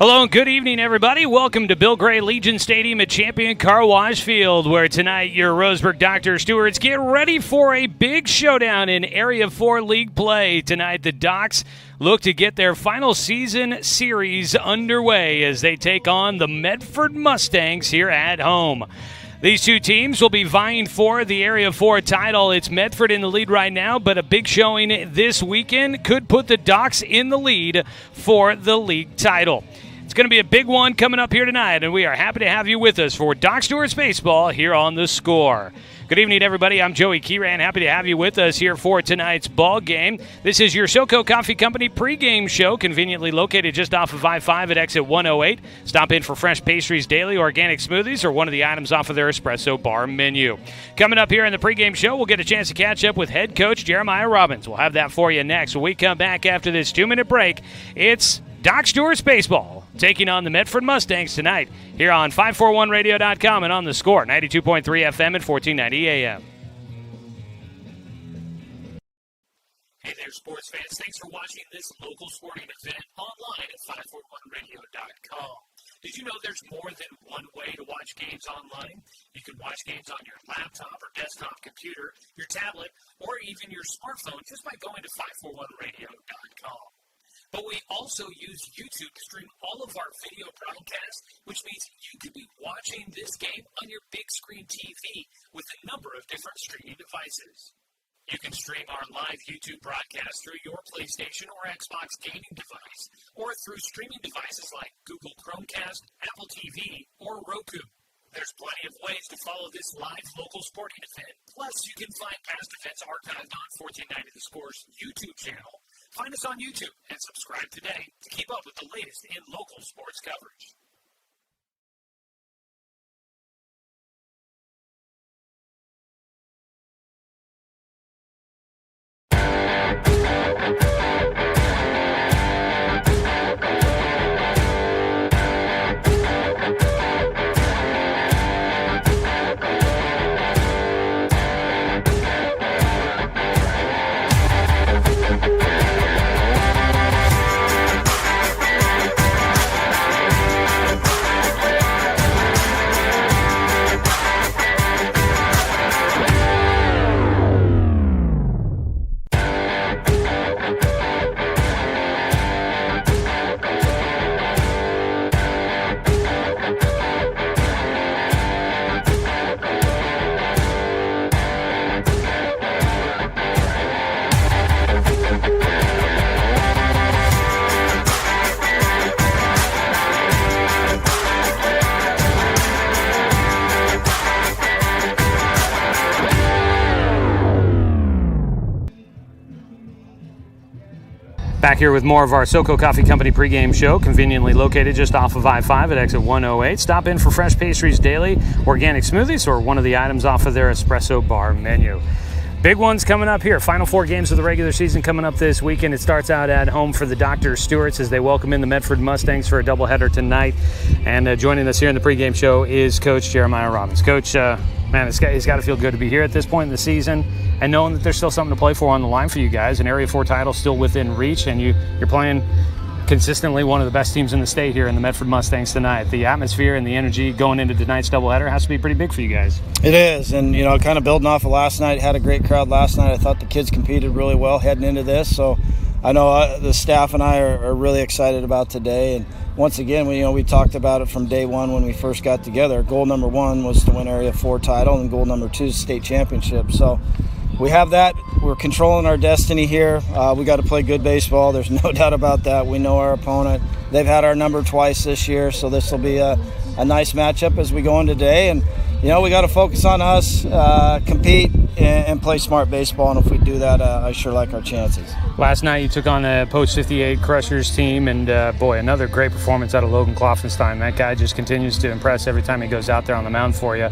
Hello and good evening, everybody. Welcome to Bill Gray Legion Stadium at Champion Car Wash Field, where tonight your Roseburg Dr. Stewarts get ready for a big showdown in Area 4 League play. Tonight, the Docs look to get their final season series underway as they take on the Medford Mustangs here at home. These two teams will be vying for the Area 4 title. It's Medford in the lead right now, but a big showing this weekend could put the Docs in the lead for the league title. It's going to be a big one coming up here tonight, and we are happy to have you with us for Doc Stewart's Baseball here on The Score. Good evening, everybody. I'm Joey Kieran. Happy to have you with us here for tonight's ball game. This is your SoCo Coffee Company pregame show, conveniently located just off of I-5 at exit 108. Stop in for fresh pastries, daily organic smoothies, or one of the items off of their espresso bar menu. Coming up here in the pregame show, we'll get a chance to catch up with head coach Jeremiah Robbins. We'll have that for you next. When we come back after this 2-minute break, it's Doc Stewart's Baseball taking on the Medford Mustangs tonight here on 541radio.com and on The Score, 92.3 FM and 1490 AM. Hey there, sports fans. Thanks for watching this local sporting event online at 541radio.com. Did you know there's more than one way to watch games online? You can watch games on your laptop or desktop computer, your tablet, or even your smartphone just by going to 541radio.com. But we also use YouTube to stream all of our video broadcasts, which means you could be watching this game on your big screen TV with a number of different streaming devices. You can stream our live YouTube broadcast through your PlayStation or Xbox gaming device, or through streaming devices like Google Chromecast, Apple TV, or Roku. There's plenty of ways to follow this live local sporting event. Plus, you can find past events archived on 1490 The Score's YouTube channel. Find us on YouTube and subscribe today to keep up with the latest in local sports coverage. Back here with more of our SoCo Coffee Company pregame show, conveniently located just off of I-5 at exit 108. Stop in for fresh pastries daily, organic smoothies, or one of the items off of their espresso bar menu. Big ones coming up here. Final 4 games of the regular season coming up this weekend. It starts out at home for the Dr. Stewarts as they welcome in the Medford Mustangs for a doubleheader tonight. And joining us here in the pregame show is Coach Jeremiah Robbins. Coach, man, it's got to feel good to be here at this point in the season and knowing that there's still something to play for on the line for you guys. An Area 4 title still within reach, and you're playing consistently one of the best teams in the state here in the Medford Mustangs tonight. The atmosphere and the energy going into tonight's doubleheader has to be pretty big for you guys. It is, and kind of building off of last night, had a great crowd last night. I thought the kids competed really well heading into this, so I know the staff and I are really excited about today. And once again, we talked about it from day one when we first got together. Goal number 1 was to win Area 4 title, and goal number 2 is state championship. So we have that. We're controlling our destiny here. We got to play good baseball. There's no doubt about that. We know our opponent. They've had our number twice this year, so this will be a nice matchup as we go in today. And we got to focus on us, compete, and play smart baseball. And if we do that, I sure like our chances. Last night you took on a Post 58 Crushers team, and boy, another great performance out of Logan Klopfenstein. That guy just continues to impress every time he goes out there on the mound for you.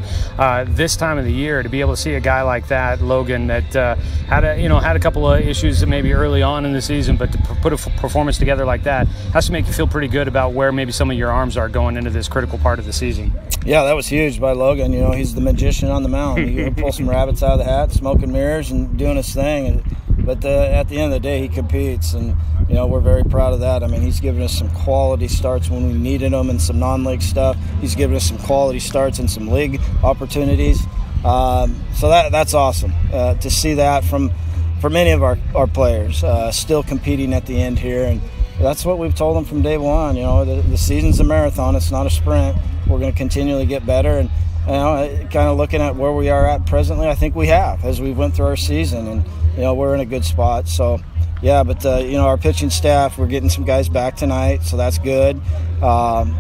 This time of the year, to be able to see a guy like that, Logan, that had a couple of issues maybe early on in the season, but to put a performance together like that has to make you feel pretty good about where maybe some of your arms are going into this critical part of the season. Yeah, that was huge by Logan. He's the magician on the mound. He can pull some rabbits out of the hat, smoke and mirrors, and doing his thing. But at the end of the day, he competes. And we're very proud of that. I mean, he's given us some quality starts when we needed them and some non-league stuff. He's given us some quality starts and some league opportunities. So that's awesome to see that from many of our players still competing at the end here. And that's what we've told them from day one. The season's a marathon. It's not a sprint. We're going to continually get better. And kind of looking at where we are at presently, I think we have as we went through our season. And, we're in a good spot. So, yeah, but, our pitching staff, we're getting some guys back tonight, so that's good.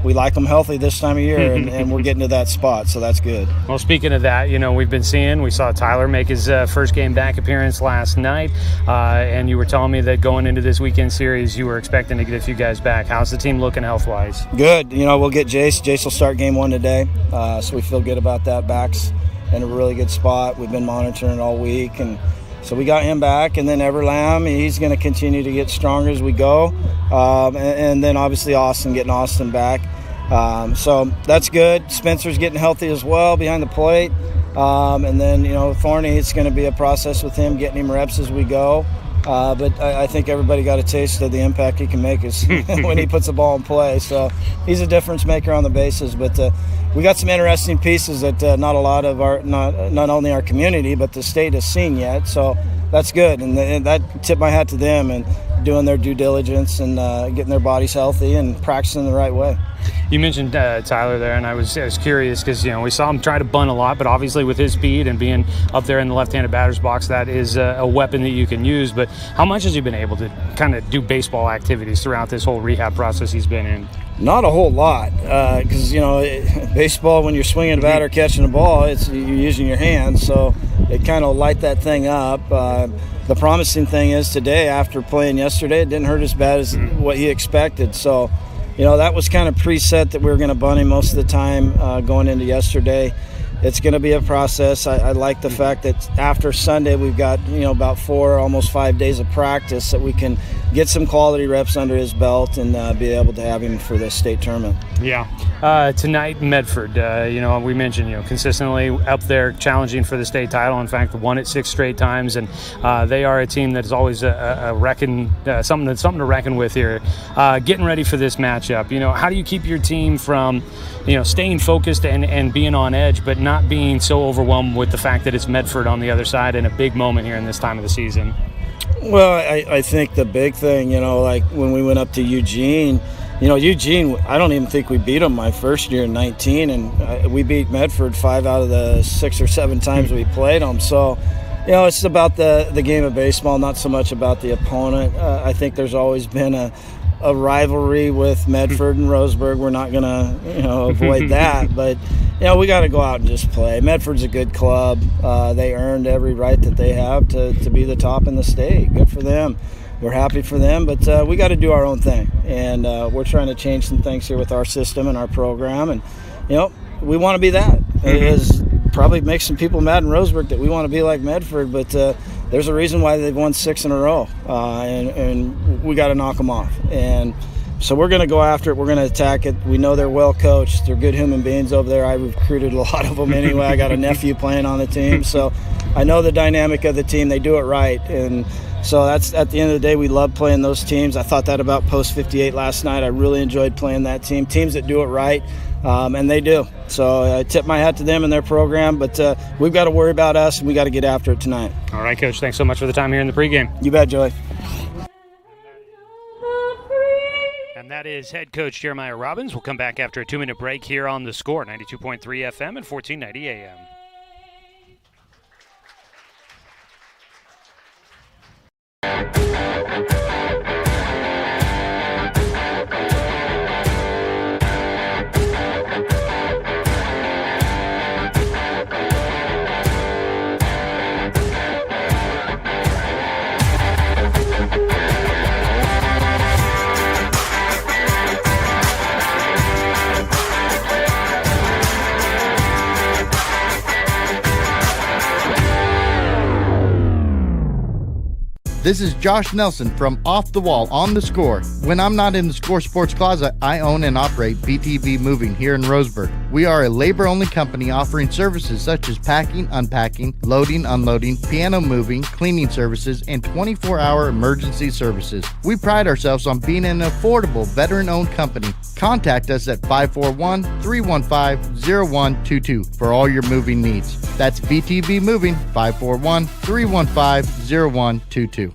We like them healthy this time of year, and we're getting to that spot, so that's good. Well, speaking of that, we saw Tyler make his first game back appearance last night, and you were telling me that going into this weekend series, you were expecting to get a few guys back. How's the team looking health-wise? Good. We'll get Jace. Jace will start game 1 today, so we feel good about that. Back's in a really good spot. We've been monitoring it all week, and so we got him back, and then Everlam, he's going to continue to get stronger as we go. And then obviously getting Austin back. So that's good. Spencer's getting healthy as well behind the plate. And then, Thorny, it's going to be a process with him, getting him reps as we go. But I think everybody got a taste of the impact he can make when he puts the ball in play. So he's a difference maker on the bases. But we got some interesting pieces that not a lot of not only our community, but the state has seen yet. So that's good. And that tip my hat to them and doing their due diligence and getting their bodies healthy and practicing the right way. You mentioned Tyler there, and I was curious because we saw him try to bunt a lot, but obviously with his speed and being up there in the left-handed batter's box, that is a weapon that you can use. But how much has he been able to kind of do baseball activities throughout this whole rehab process he's been in? Not a whole lot, because baseball, when you're swinging a bat or catching a ball, you're using your hands, so it kind of light that thing up. The promising thing is today, after playing yesterday, it didn't hurt as bad as what he expected. So, that was kind of preset that we were going to bunt him most of the time going into yesterday. It's going to be a process. I like the fact that after Sunday we've got about 4, almost 5 days of practice that we can get some quality reps under his belt and be able to have him for the state tournament. Yeah. Tonight, Medford, we mentioned, consistently up there challenging for the state title. In fact, won it 6 straight times, and they are a team that is always something to reckon with here. Getting ready for this matchup, how do you keep your team from, staying focused and being on edge, but not being so overwhelmed with the fact that it's Medford on the other side and a big moment here in this time of the season? Well, I think the big thing, like when we went up to Eugene, Eugene, I don't even think we beat them my first year in 19, and we beat Medford 5 out of the 6 or 7 times we played them. So, it's about the game of baseball, not so much about the opponent. I think there's always been a rivalry with Medford and Roseburg. We're not going to, avoid that, but we got to go out and just play. Medford's a good club. They earned every right that they have to be the top in the state. Good for them. We're happy for them, but we got to do our own thing, and we're trying to change some things here with our system and our program, and we want to be that. It is probably makes some people mad in Roseburg that we want to be like Medford, but there's a reason why they've won 6 in a row, and we got to knock them off. And so we're going to go after it. We're going to attack it. We know they're well coached. They're good human beings over there. I recruited a lot of them anyway. I got a nephew playing on the team, so I know the dynamic of the team. They do it right, and so that's at the end of the day, we love playing those teams. I thought that about Post 58 last night. I really enjoyed playing that team. Teams that do it right, and they do. So I tip my hat to them and their program, but we've got to worry about us, and we got to get after it tonight. All right, Coach. Thanks so much for the time here in the pregame. You bet, Joey. And that is head coach Jeremiah Robbins. We'll come back after a 2-minute break here on The Score, 92.3 FM and 1490 AM. This is Josh Nelson from Off the Wall on the Score. When I'm not in the Score Sports Closet, I own and operate BTV Moving here in Roseburg. We are a labor-only company offering services such as packing, unpacking, loading, unloading, piano moving, cleaning services, and 24-hour emergency services. We pride ourselves on being an affordable, veteran-owned company. Contact us at 541-315-0122 for all your moving needs. That's BTV Moving, 541-315-0122.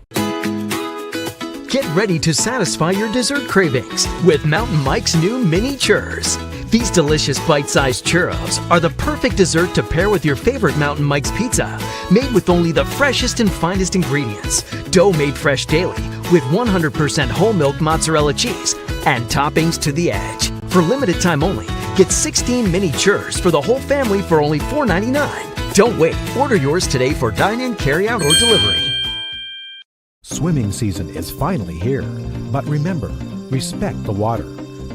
Get ready to satisfy your dessert cravings with Mountain Mike's new mini churros. These delicious bite-sized churros are the perfect dessert to pair with your favorite Mountain Mike's pizza. Made with only the freshest and finest ingredients. Dough made fresh daily with 100% whole milk mozzarella cheese and toppings to the edge. For limited time only, get 16 mini churros for the whole family for only $4.99. Don't wait. Order yours today for dine-in, carry-out, or delivery. Swimming season is finally here. But remember, respect the water.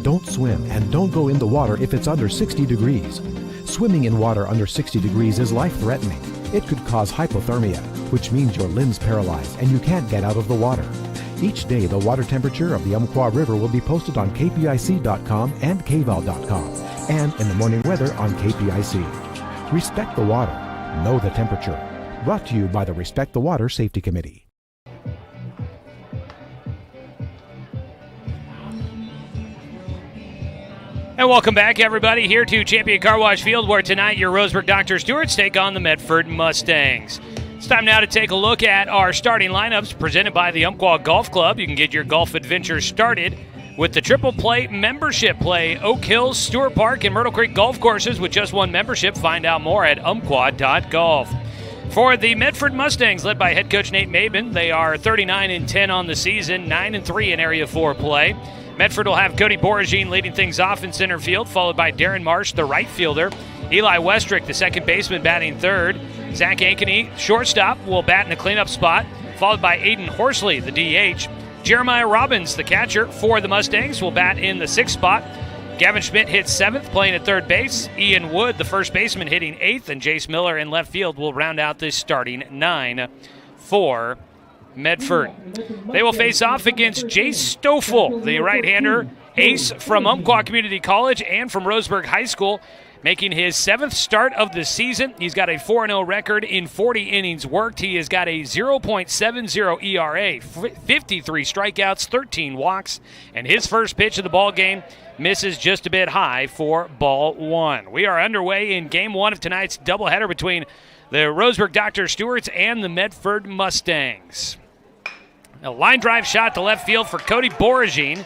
Don't swim and don't go in the water if it's under 60 degrees. Swimming in water under 60 degrees is life-threatening. It could cause hypothermia, which means your limbs paralyzed and you can't get out of the water. Each day, the water temperature of the Umpqua River will be posted on kpic.com and kval.com, and in the morning weather on KPIC. Respect the water. Know the temperature. Brought to you by the Respect the Water Safety Committee. And welcome back, everybody, here to Champion Car Wash Field, where tonight your Roseburg Dr. Stewarts take on the Medford Mustangs. It's time now to take a look at our starting lineups presented by the Umpqua Golf Club. You can get your golf adventure started with the Triple Play membership. Play Oak Hills, Stewart Park, and Myrtle Creek golf courses with just one membership. Find out more at umpqua.golf. For the Medford Mustangs, led by head coach Nate Maben, they are 39-10 on the season, 9-3 in Area 4 play. Medford will have Cody Boragine leading things off in center field, followed by Darren Marsh, the right fielder. Eli Westrick, the second baseman, batting third. Zach Ankeny, shortstop, will bat in the cleanup spot, followed by Aiden Horsley, the DH. Jeremiah Robbins, the catcher for the Mustangs, will bat in the sixth spot. Gavin Schmidt hits seventh, playing at third base. Ian Wood, the first baseman, hitting eighth, and Jace Miller in left field will round out this starting nine for Medford. They will face off against Jace Stoffel, the right-hander, ace from Umpqua Community College and from Roseburg High School, making his seventh start of the season. He's got a 4-0 record in 40 innings worked. He has got a 0.70 ERA, 53 strikeouts, 13 walks, and his first pitch of the ball game misses just a bit high for ball one. We are underway in game one of tonight's doubleheader between the Roseburg Dr. Stewarts and the Medford Mustangs. A line drive shot to left field for Cody Boragine,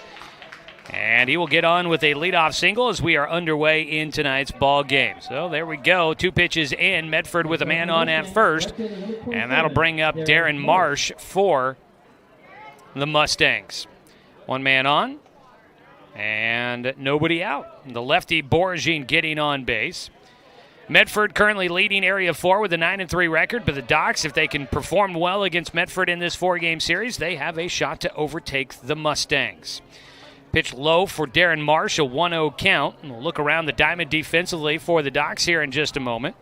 and he will get on with a leadoff single as we are underway in tonight's ball game. So there we go, two pitches in. Medford with a man on at first, and that'll bring up Darren Marsh for the Mustangs. One man on, and nobody out. The lefty Boragine getting on base. Medford currently leading Area 4 with a 9-3 record, but the Docs, if they can perform well against Medford in this four-game series, they have a shot to overtake the Mustangs. Pitch low for Darren Marsh, a 1-0 count. And we'll look around the diamond defensively for the Docs here in just a moment.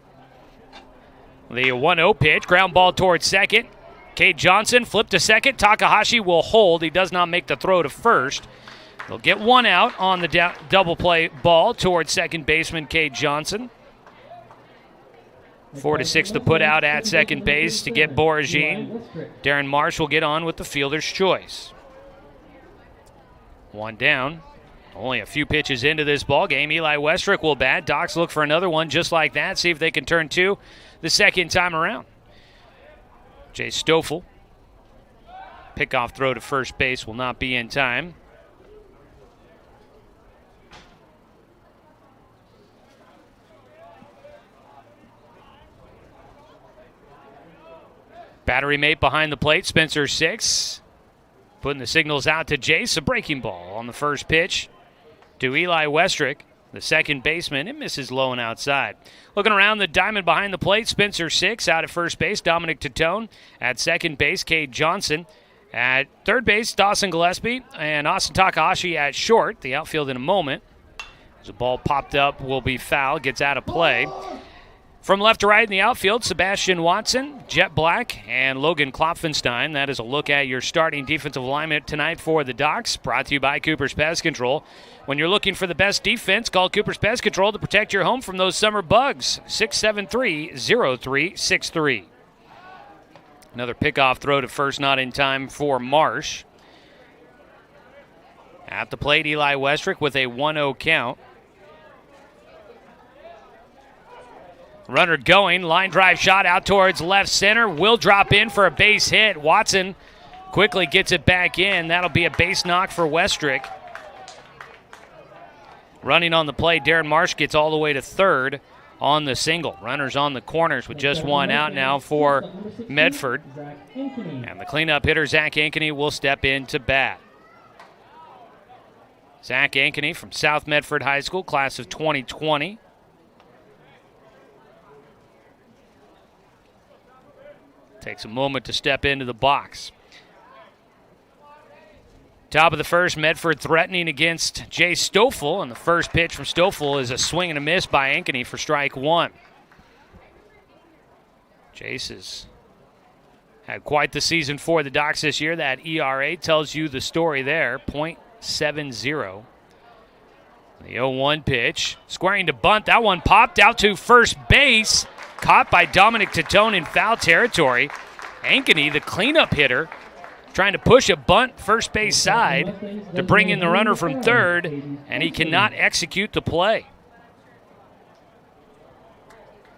The 1-0 pitch, ground ball towards second. Cade Johnson flipped to second. Takahashi will hold. He does not make the throw to first. They'll get one out on the double play ball towards second baseman Cade Johnson. 4-6 to put out at second base to get Boragine. Darren Marsh will get on with the fielder's choice. One down. Only a few pitches into this ball game. Eli Westrick will bat. Docs look for another one just like that. See if they can turn two the second time around. Jace Stoffel. Pickoff throw to first base will not be in time. Battery mate behind the plate, Spencer 6. Putting the signals out to Jace. A breaking ball on the first pitch to Eli Westrick, the second baseman. It misses low and outside. Looking around the diamond behind the plate, Spencer 6 out at first base. Dominic Titone at second base. Cade Johnson at third base. Dawson Gillespie and Austin Takahashi at short. The outfield in a moment. As the ball popped up will be foul. Gets out of play. From left to right in the outfield, Sebastian Watson, Jet Black, and Logan Klopfenstein. That is a look at your starting defensive alignment tonight for the Docs, brought to you by Cooper's Pest Control. When you're looking for the best defense, call Cooper's Pest Control to protect your home from those summer bugs. 673-0363. Another pickoff throw to first, not in time for Marsh. At the plate, Eli Westrick with a 1-0 count. Runner going, line drive shot out towards left center. Will drop in for a base hit. Watson quickly gets it back in. That'll be a base knock for Westrick. Running on the play, Darren Marsh gets all the way to third on the single. Runners on the corners with just one out now for Medford. And the cleanup hitter, Zach Ankeny, will step in to bat. Zach Ankeny from South Medford High School, class of 2020. Takes a moment to step into the box. Top of the first, Medford threatening against Jay Stoffel, and the first pitch from Stoffel is a swing and a miss by Ankeny for strike one. Jace has had quite the season for the Docs this year. That ERA tells you the story there, .70. The 0-1 pitch, squaring to bunt. That one popped out to first base. Caught by Dominic Titone in foul territory. Ankeny, the cleanup hitter, trying to push a bunt first base side to bring in the runner from third, and he cannot execute the play.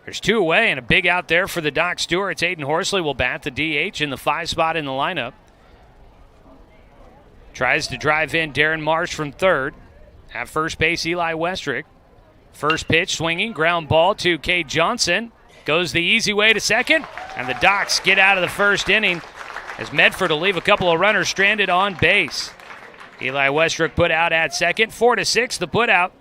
There's two away and a big out there for the Doc Stewarts. Aiden Horsley will bat the DH in the 5 spot in the lineup. Tries to drive in Darren Marsh from third. At first base, Eli Westrick. First pitch swinging, ground ball to Cade Johnson. Goes the easy way to second, and the Docs get out of the first inning as Medford will leave a couple of runners stranded on base. Eli Westrick put out at second, 4-6 the put out.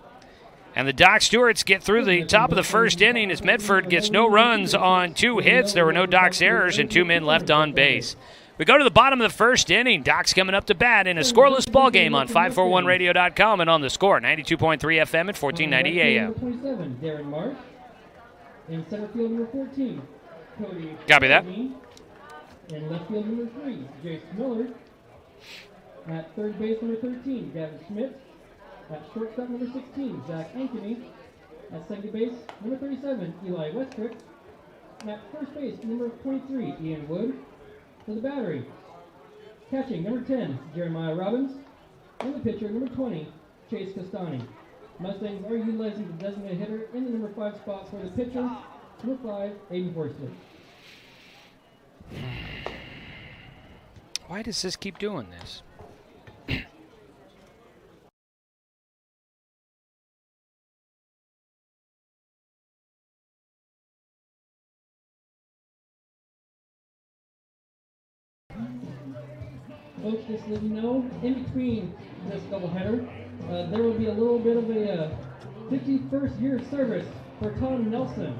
And the Doc Stewarts get through the top of the first inning as Medford gets no runs on 2 hits. There were no Docs errors and 2 men left on base. We go to the bottom of the first inning. Docs coming up to bat in a scoreless ball game on 541radio.com and on the Score, 92.3 FM at 1490 AM. 27, Darren Marsh. In center field, number 14, Cody. Copy that. In left field, number 3, Jace Miller. At third base, number 13, Gavin Schmidt. At shortstop, number 16, Zach Ankeny. At second base, number 37, Eli Westrick. At first base, number 23, Ian Wood. For the battery, catching, number 10, Jeremiah Robbins. And the pitcher, number 20, Chase Castani. Mustangs are utilizing the designated hitter in the number 5 spot for the pitcher, number 5, Aiden Horsley. Why does this keep doing this? Folks, just let you know, in between this doubleheader, there will be a little bit of a 51st year service for Tom Nelson.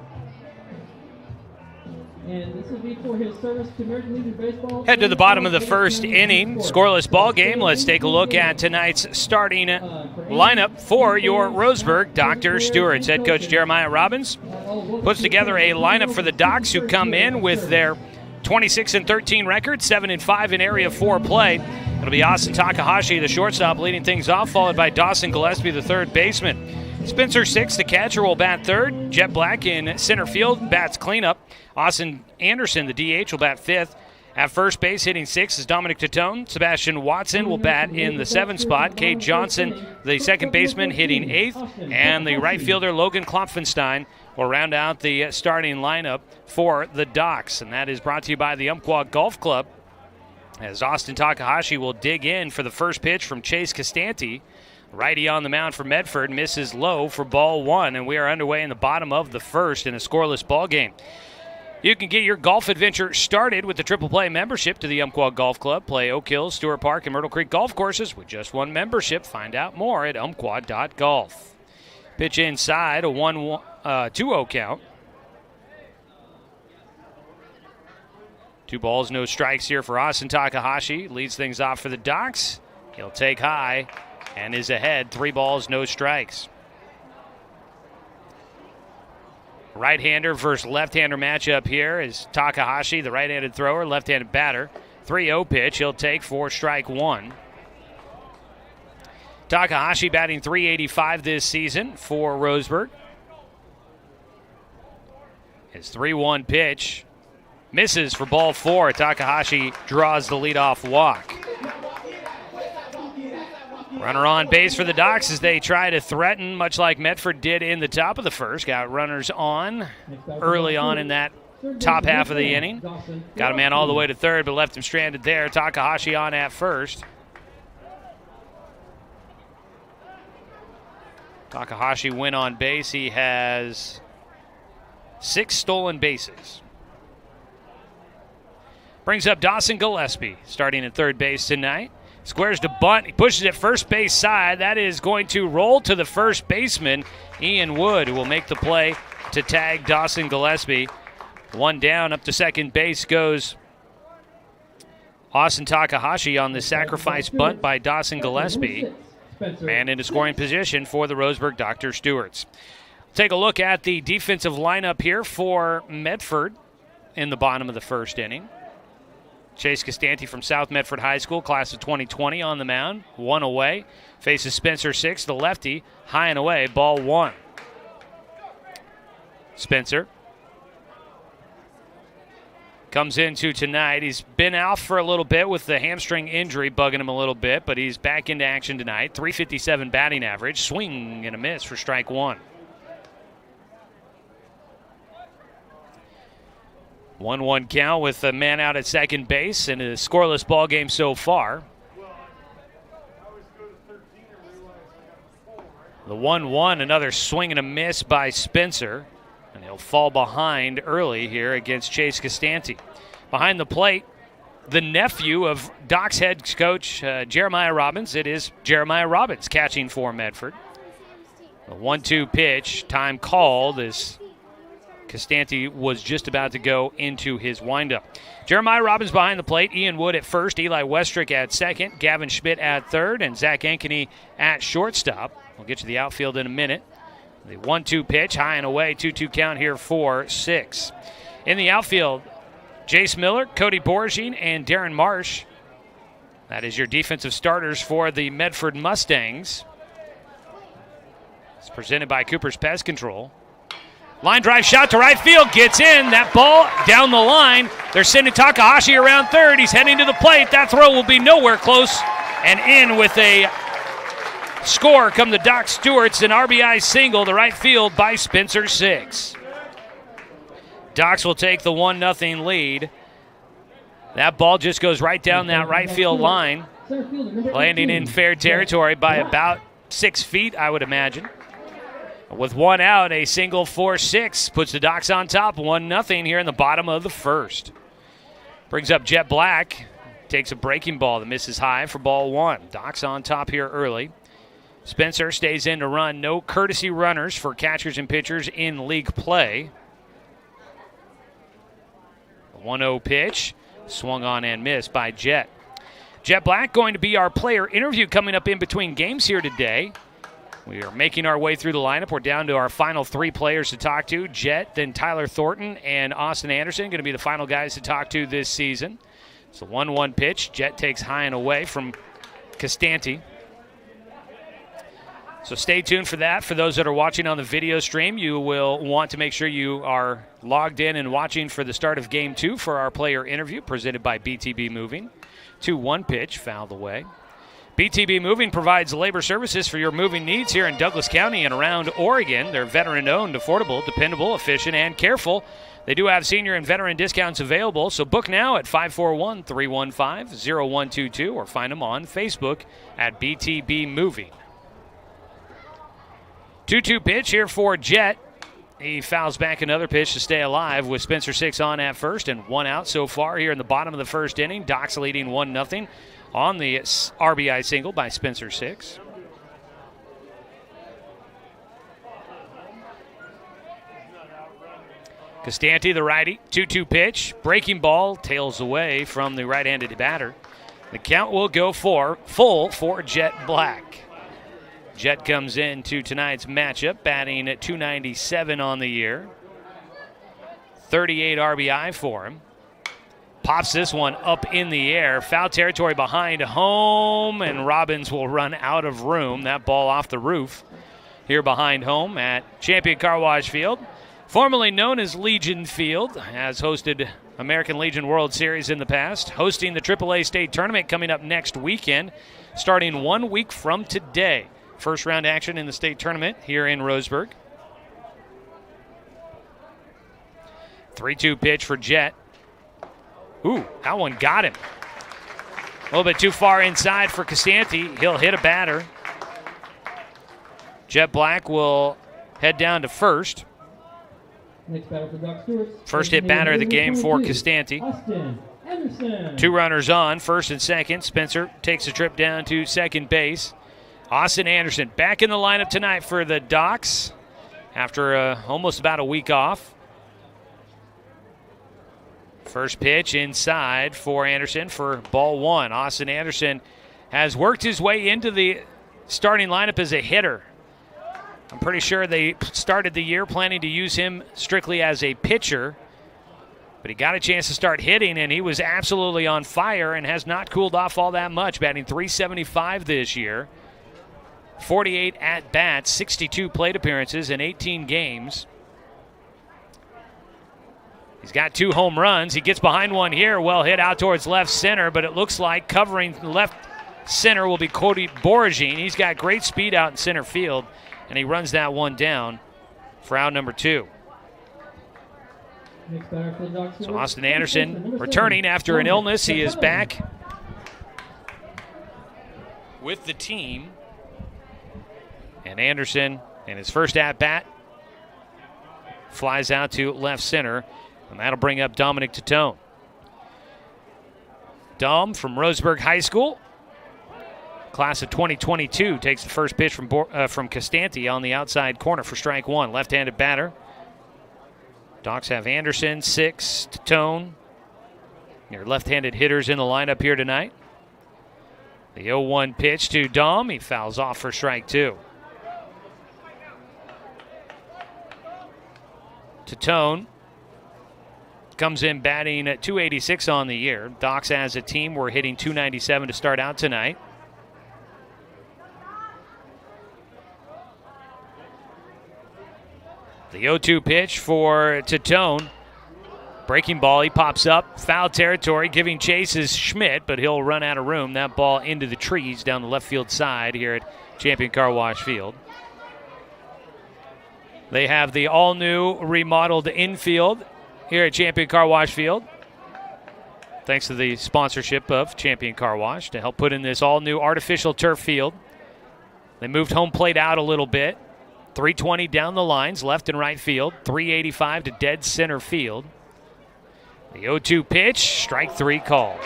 And this will be for his service to American Legion Baseball. Head to the bottom of the first inning, scoreless ball game. Let's take a look at tonight's starting lineup for your Roseburg Dr. Stewarts. Head coach Jeremiah Robbins puts together a lineup for the Docs who come in with their 26-13 record, 7-5 in Area 4 play. It'll be Austin Takahashi, the shortstop, leading things off, followed by Dawson Gillespie, the third baseman. Spencer Six, the catcher, will bat third. Jet Black in center field bats cleanup. Austin Anderson, the DH, will bat fifth. At first base, hitting sixth, is Dominic Titone. Sebastian Watson will bat in the 7th spot. Cade Johnson, the second baseman, hitting 8th. And the right fielder, Logan Klopfenstein, will round out the starting lineup for the Docs. And that is brought to you by the Umpqua Golf Club, as Austin Takahashi will dig in for the first pitch from Chase Costanti. Righty on the mound for Medford, misses low for ball 1, and we are underway in the bottom of the first in a scoreless ball game. You can get your golf adventure started with the Triple Play membership to the Umpqua Golf Club. Play Oak Hill, Stewart Park, and Myrtle Creek golf courses with just one membership. Find out more at umpqua.golf. Pitch inside, a 2-0 count. 2 balls, no strikes here for Austin Takahashi. Leads things off for the Docs. He'll take high and is ahead. 3 balls, no strikes. Right-hander versus left-hander matchup here is Takahashi, the right-handed thrower, left-handed batter. 3-0 pitch he'll take for strike one. Takahashi batting .385 this season for Roseburg. His 3-1 pitch misses for ball four. Takahashi draws the leadoff walk. Runner on base for the Docs as they try to threaten, much like Medford did in the top of the first. Got runners on early on in that top half of the inning. Got a man all the way to third, but left him stranded there. Takahashi on at first. Takahashi went on base. He has 6 stolen bases. Brings up Dawson Gillespie, starting at third base tonight. Squares to bunt. He pushes it first base side. That is going to roll to the first baseman, Ian Wood, who will make the play to tag Dawson Gillespie. One down, up to second base goes Austin Takahashi on the sacrifice bunt by Dawson Gillespie. Man into scoring position for the Roseburg Dr. Stewarts. Take a look at the defensive lineup here for Medford in the bottom of the first inning. Chase Costanti from South Medford High School, class of 2020 on the mound. 1 away. Faces Spencer 6, the lefty. High and away, ball 1. Spencer comes into tonight. He's been out for a little bit with the hamstring injury bugging him a little bit, but he's back into action tonight. .357 batting average. Swing and a miss for strike one. 1-1 count with a man out at second base and a scoreless ball game so far. The 1-1, another swing and a miss by Spencer. And he'll fall behind early here against Chase Costanti. Behind the plate, the nephew of Doc's head coach, Jeremiah Robbins. It is Jeremiah Robbins catching for Medford. The 1-2 pitch, time called as Costanti was just about to go into his windup. Jeremiah Robbins behind the plate, Ian Wood at first, Eli Westrick at second, Gavin Schmidt at third, and Zach Ankeny at shortstop. We'll get to the outfield in a minute. The 1-2 pitch, high and away, 2-2 count here for 6. In the outfield, Jace Miller, Cody Borgine, and Darren Marsh. That is your defensive starters for the Medford Mustangs. It's presented by Cooper's Pest Control. Line drive shot to right field, gets in. That ball down the line. They're sending Takahashi around third. He's heading to the plate. That throw will be nowhere close. And in with a score come the Doc Stewarts, an RBI single to right field by Spencer 6. Docs will take the 1-0 lead. That ball just goes right down that right field line, landing in fair territory by about 6 feet, I would imagine. With one out, a single 4-6 puts the Docs on top, 1-0 here in the bottom of the first. Brings up Jet Black, takes a breaking ball that misses high for ball 1. Docs on top here early. Spencer stays in to run. No courtesy runners for catchers and pitchers in league play. 1-0 pitch, swung on and missed by Jet. Jet Black going to be our player interview coming up in between games here today. We are making our way through the lineup. We're down to our final 3 players to talk to. Jet, then Tyler Thornton, and Austin Anderson going to be the final guys to talk to this season. It's a 1-1 pitch. Jet takes high and away from Costanti. So stay tuned for that. For those that are watching on the video stream, you will want to make sure you are logged in and watching for the start of Game 2 for our player interview presented by BTB Moving. 2-1 pitch, fouled away. BTB Moving provides labor services for your moving needs here in Douglas County and around Oregon. They're veteran-owned, affordable, dependable, efficient, and careful. They do have senior and veteran discounts available, so book now at 541-315-0122 or find them on Facebook at BTB Moving. 2-2 pitch here for Jet. He fouls back another pitch to stay alive with Spencer 6 on at first and 1 out so far here in the bottom of the first inning. Docs leading 1-0 on the RBI single by Spencer 6. Costanti, the righty, 2-2 pitch. Breaking ball, tails away from the right-handed batter. The count will go full for Jet Black. Jet comes into tonight's matchup, batting at .297 on the year. 38 RBI for him. Pops this one up in the air. Foul territory behind home, and Robbins will run out of room. That ball off the roof here behind home at Champion Car Wash Field. Formerly known as Legion Field, has hosted American Legion World Series in the past. Hosting the AAA State Tournament coming up next weekend, starting 1 week from today. First round action in the state tournament here in Roseburg. 3-2 pitch for Jet. Ooh, that one got him. A little bit too far inside for Costanti. He'll hit a batter. Jet Black will head down to first. Next batter for Doc Stewart. First hit batter of the game for Costanti. Austin Anderson. 2 runners on, first and second. Spencer takes a trip down to second base. Austin Anderson back in the lineup tonight for the Docs after almost about a week off. First pitch inside for Anderson for ball 1. Austin Anderson has worked his way into the starting lineup as a hitter. I'm pretty sure they started the year planning to use him strictly as a pitcher, but he got a chance to start hitting, and he was absolutely on fire and has not cooled off all that much, batting .375 this year. 48 at-bats, 62 plate appearances in 18 games. He's got 2 home runs. He gets behind one here. Well hit out towards left center, but it looks like covering left center will be Cody Boragine. He's got great speed out in center field, and he runs that one down for out number 2. So Austin Anderson returning after an illness. He is back with the team. And Anderson, in his first at-bat, flies out to left center. And that'll bring up Dominic Tatone. Dom from Roseburg High School. Class of 2022 takes the first pitch from Costanti on the outside corner for strike 1. Left-handed batter. Docs have Anderson, 6, Tatone. Your left-handed hitters in the lineup here tonight. The 0-1 pitch to Dom. He fouls off for strike 2. Tatone comes in batting at .286 on the year. Docs as a team were hitting .297 to start out tonight. The 0-2 pitch for Tatone. Breaking ball, he pops up. Foul territory, giving chase is Schmidt, but he'll run out of room. That ball into the trees down the left field side here at Champion Car Wash Field. They have the all-new remodeled infield here at Champion Car Wash Field, thanks to the sponsorship of Champion Car Wash to help put in this all-new artificial turf field. They moved home plate out a little bit. 320 down the lines, left and right field. 385 to dead center field. The 0-2 pitch, strike 3 call.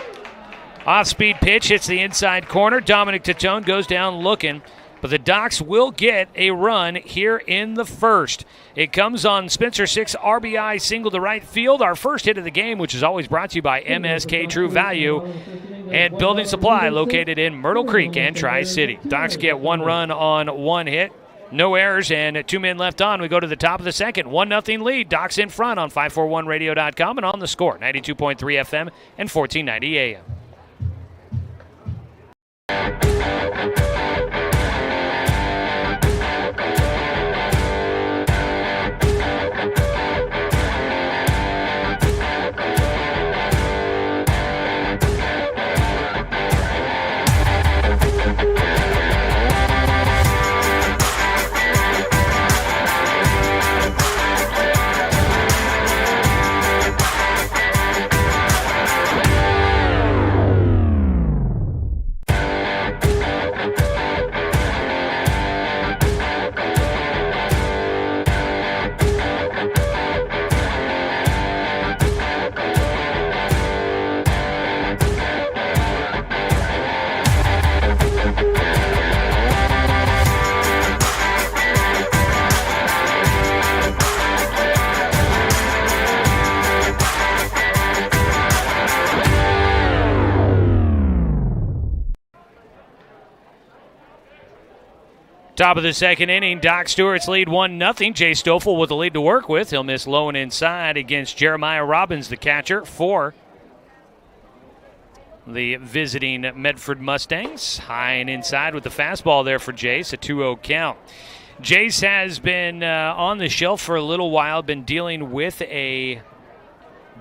Off-speed pitch hits the inside corner. Dominic Tatone goes down looking. But the Docs will get a run here in the first. It comes on Spencer 6 RBI single to right field. Our first hit of the game, which is always brought to you by MSK True Value and Building Supply, located in Myrtle Creek and Tri-City. Docs get 1 run on 1 hit. No errors and 2 men left on. We go to the top of the second. 1-0 lead. Docs in front on 541radio.com and on the score. 92.3 FM and 1490 AM. Top of the second inning, Doc Stewart's lead 1-0. Jay Stoffel with the lead to work with. He'll miss low and inside against Jeremiah Robbins, the catcher, for the visiting Medford Mustangs. High and inside with the fastball there for Jace, a 2-0 count. Jace has been on the shelf for a little while, been dealing with a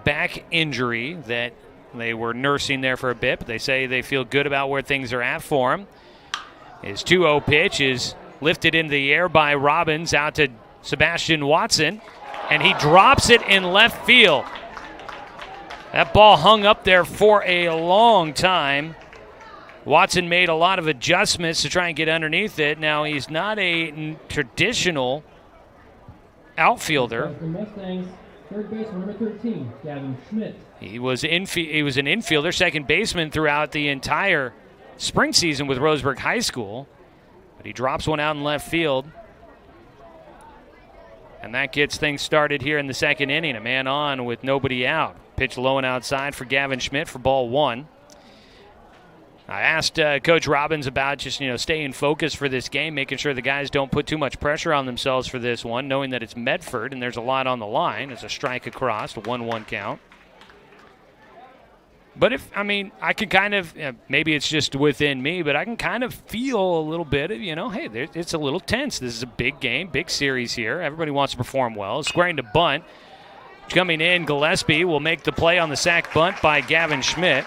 back injury that they were nursing there for a bit, but they say they feel good about where things are at for him. His 2-0 pitch is lifted into the air by Robbins out to Sebastian Watson, and he drops it in left field. That ball hung up there for a long time. Watson made a lot of adjustments to try and get underneath it. Now, he's not a traditional outfielder. The Mustangs, third baseman, number 13, Gavin Schmidt. He was an infielder, second baseman throughout the entire spring season with Roseburg High School. But he drops one out in left field. And that gets things started here in the second inning. A man on with nobody out. Pitch low and outside for Gavin Schmidt for ball one. I asked Coach Robbins about just, staying focused for this game, making sure the guys don't put too much pressure on themselves for this one, knowing that it's Medford and there's a lot on the line. It's a strike across, a 1-1 count. But I can kind of, maybe it's just within me, but I can kind of feel a little bit of, hey, it's a little tense. This is a big game, big series here. Everybody wants to perform well. Squaring to bunt. Coming in, Gillespie will make the play on the sac bunt by Gavin Schmidt.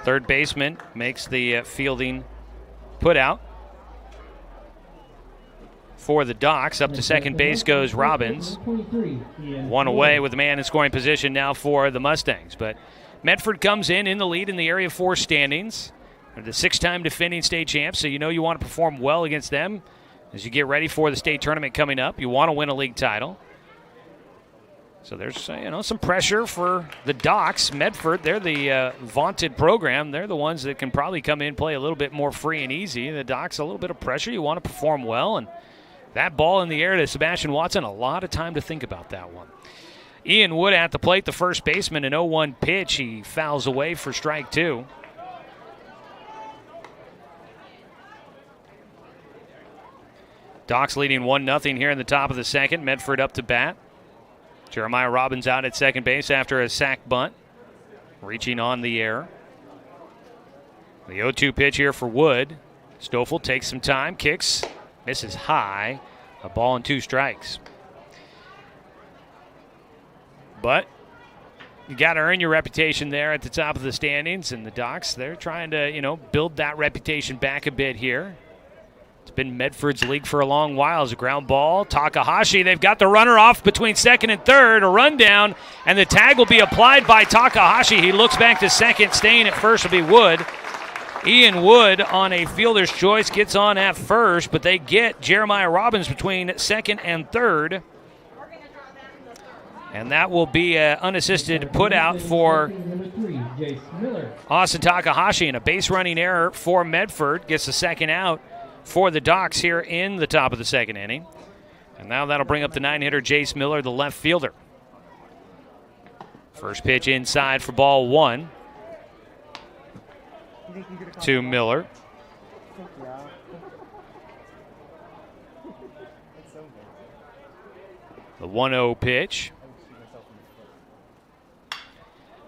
Third baseman makes the fielding put out for the Docs. Up to second base goes Robbins. One away with the man in scoring position now for the Mustangs. But Medford comes in the lead in the Area 4 standings. They're the six-time defending state champs, so you want to perform well against them as you get ready for the state tournament coming up. You want to win a league title. So there's some pressure for the Docs. Medford, they're the vaunted program. They're the ones that can probably come in and play a little bit more free and easy. The Docs, a little bit of pressure. You want to perform well. And that ball in the air to Sebastian Watson, a lot of time to think about that one. Ian Wood at the plate, the first baseman, an 0-1 pitch. He fouls away for strike two. Docs leading 1-0 here in the top of the second. Medford up to bat. Jeremiah Robbins out at second base after a sac bunt. Reaching on the air. The 0-2 pitch here for Wood. Stoffel takes some time, kicks, misses high. A ball and two strikes. But you got to earn your reputation there at the top of the standings. And the Docs, they're trying to, build that reputation back a bit here. It's been Medford's league for a long while. As a ground ball, Takahashi, they've got the runner off between second and third, a rundown, and the tag will be applied by Takahashi. He looks back to second, staying at first will be Wood. Ian Wood on a fielder's choice gets on at first, but they get Jeremiah Robbins between second and third. And that will be an unassisted put out for Austin Takahashi, and a base running error for Medford. Gets the second out for the Docs here in the top of the second inning. And now that'll bring up the 9-hitter Jace Miller, the left fielder. First pitch inside for ball one to Miller. The 1-0 pitch.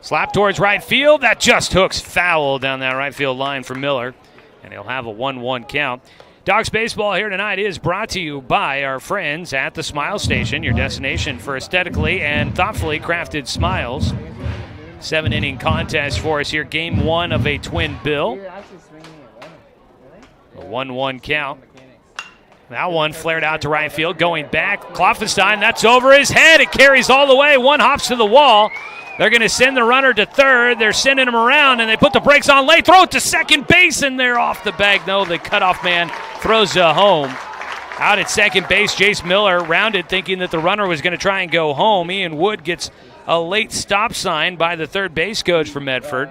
Slap towards right field. That just hooks foul down that right field line for Miller. And he'll have a 1-1 count. Dogs Baseball here tonight is brought to you by our friends at the Smile Station, your destination for aesthetically and thoughtfully crafted smiles. 7-inning contest for us here. Game one of a twin bill. A 1-1 count. That one flared out to right field. Going back, Kloffenstein, that's over his head. It carries all the way. One hops to the wall. They're going to send the runner to third. They're sending him around, and they put the brakes on late. Throw it to second base, and they're off the bag. No, the cutoff man throws it home. Out at second base, Jace Miller rounded, thinking that the runner was going to try and go home. Ian Wood gets a late stop sign by the third base coach for Medford.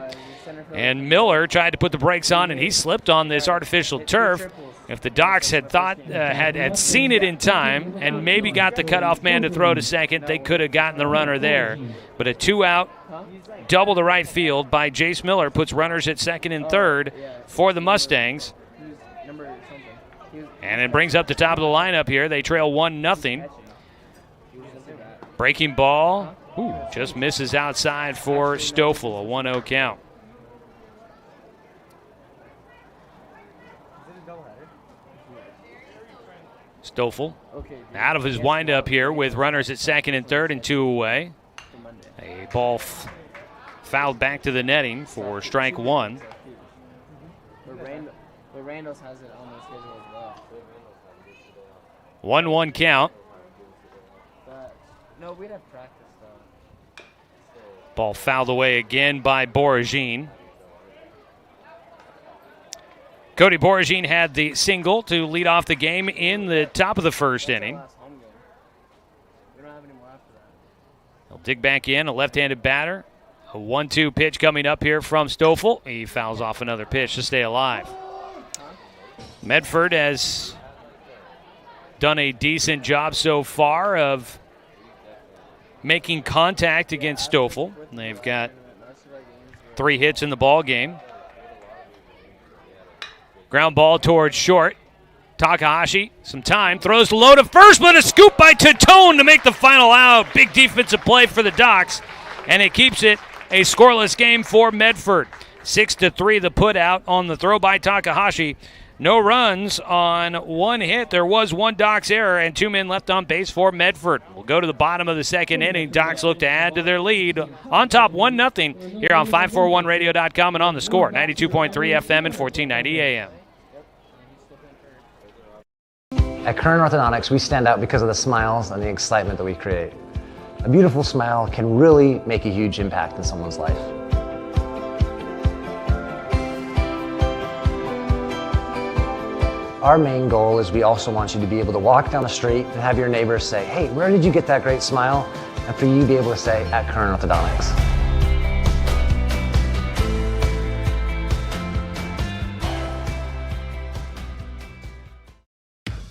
And Miller tried to put the brakes on, and he slipped on this artificial turf. If the Docs had thought had seen it in time and maybe got the cutoff man to throw to second, they could have gotten the runner there. But a 2-out, double to right field by Jace Miller puts runners at second and third for the Mustangs. And it brings up the top of the lineup here. They trail 1-0. Breaking ball. Just misses outside for Stoffel, a 1-0 count. Stoffel out of his windup here with runners at second and third and 2 away. A ball fouled back to the netting for strike 1. But Randall's has it on the schedule as well. 1-1 count. No, we'd have practice though. Ball fouled away again by Boragine. Cody Boragine had the single to lead off the game in the top of the first inning. We don't have any more after that. He'll dig back in, a left-handed batter. A 1-2 pitch coming up here from Stoffel. He fouls off another pitch to stay alive. Medford has done a decent job so far of making contact against Stoffel. They've got 3 hits in the ball game. Ground ball towards short. Takahashi, some time, throws low to first, but a scoop by Tatone to make the final out. Big defensive play for the Docs, and it keeps it a scoreless game for Medford. 6-3 the put out on the throw by Takahashi. No runs on 1 hit. There was 1 Docs error and 2 men left on base for Medford. We'll go to the bottom of the second inning. Docs look to add to their lead on top 1-0 here on 541radio.com and on the score. 92.3 FM and 1490 AM. At Current Orthodontics, we stand out because of the smiles and the excitement that we create. A beautiful smile can really make a huge impact in someone's life. Our main goal is we also want you to be able to walk down the street and have your neighbors say, hey, where did you get that great smile? And for you to be able to say, at Current Orthodontics.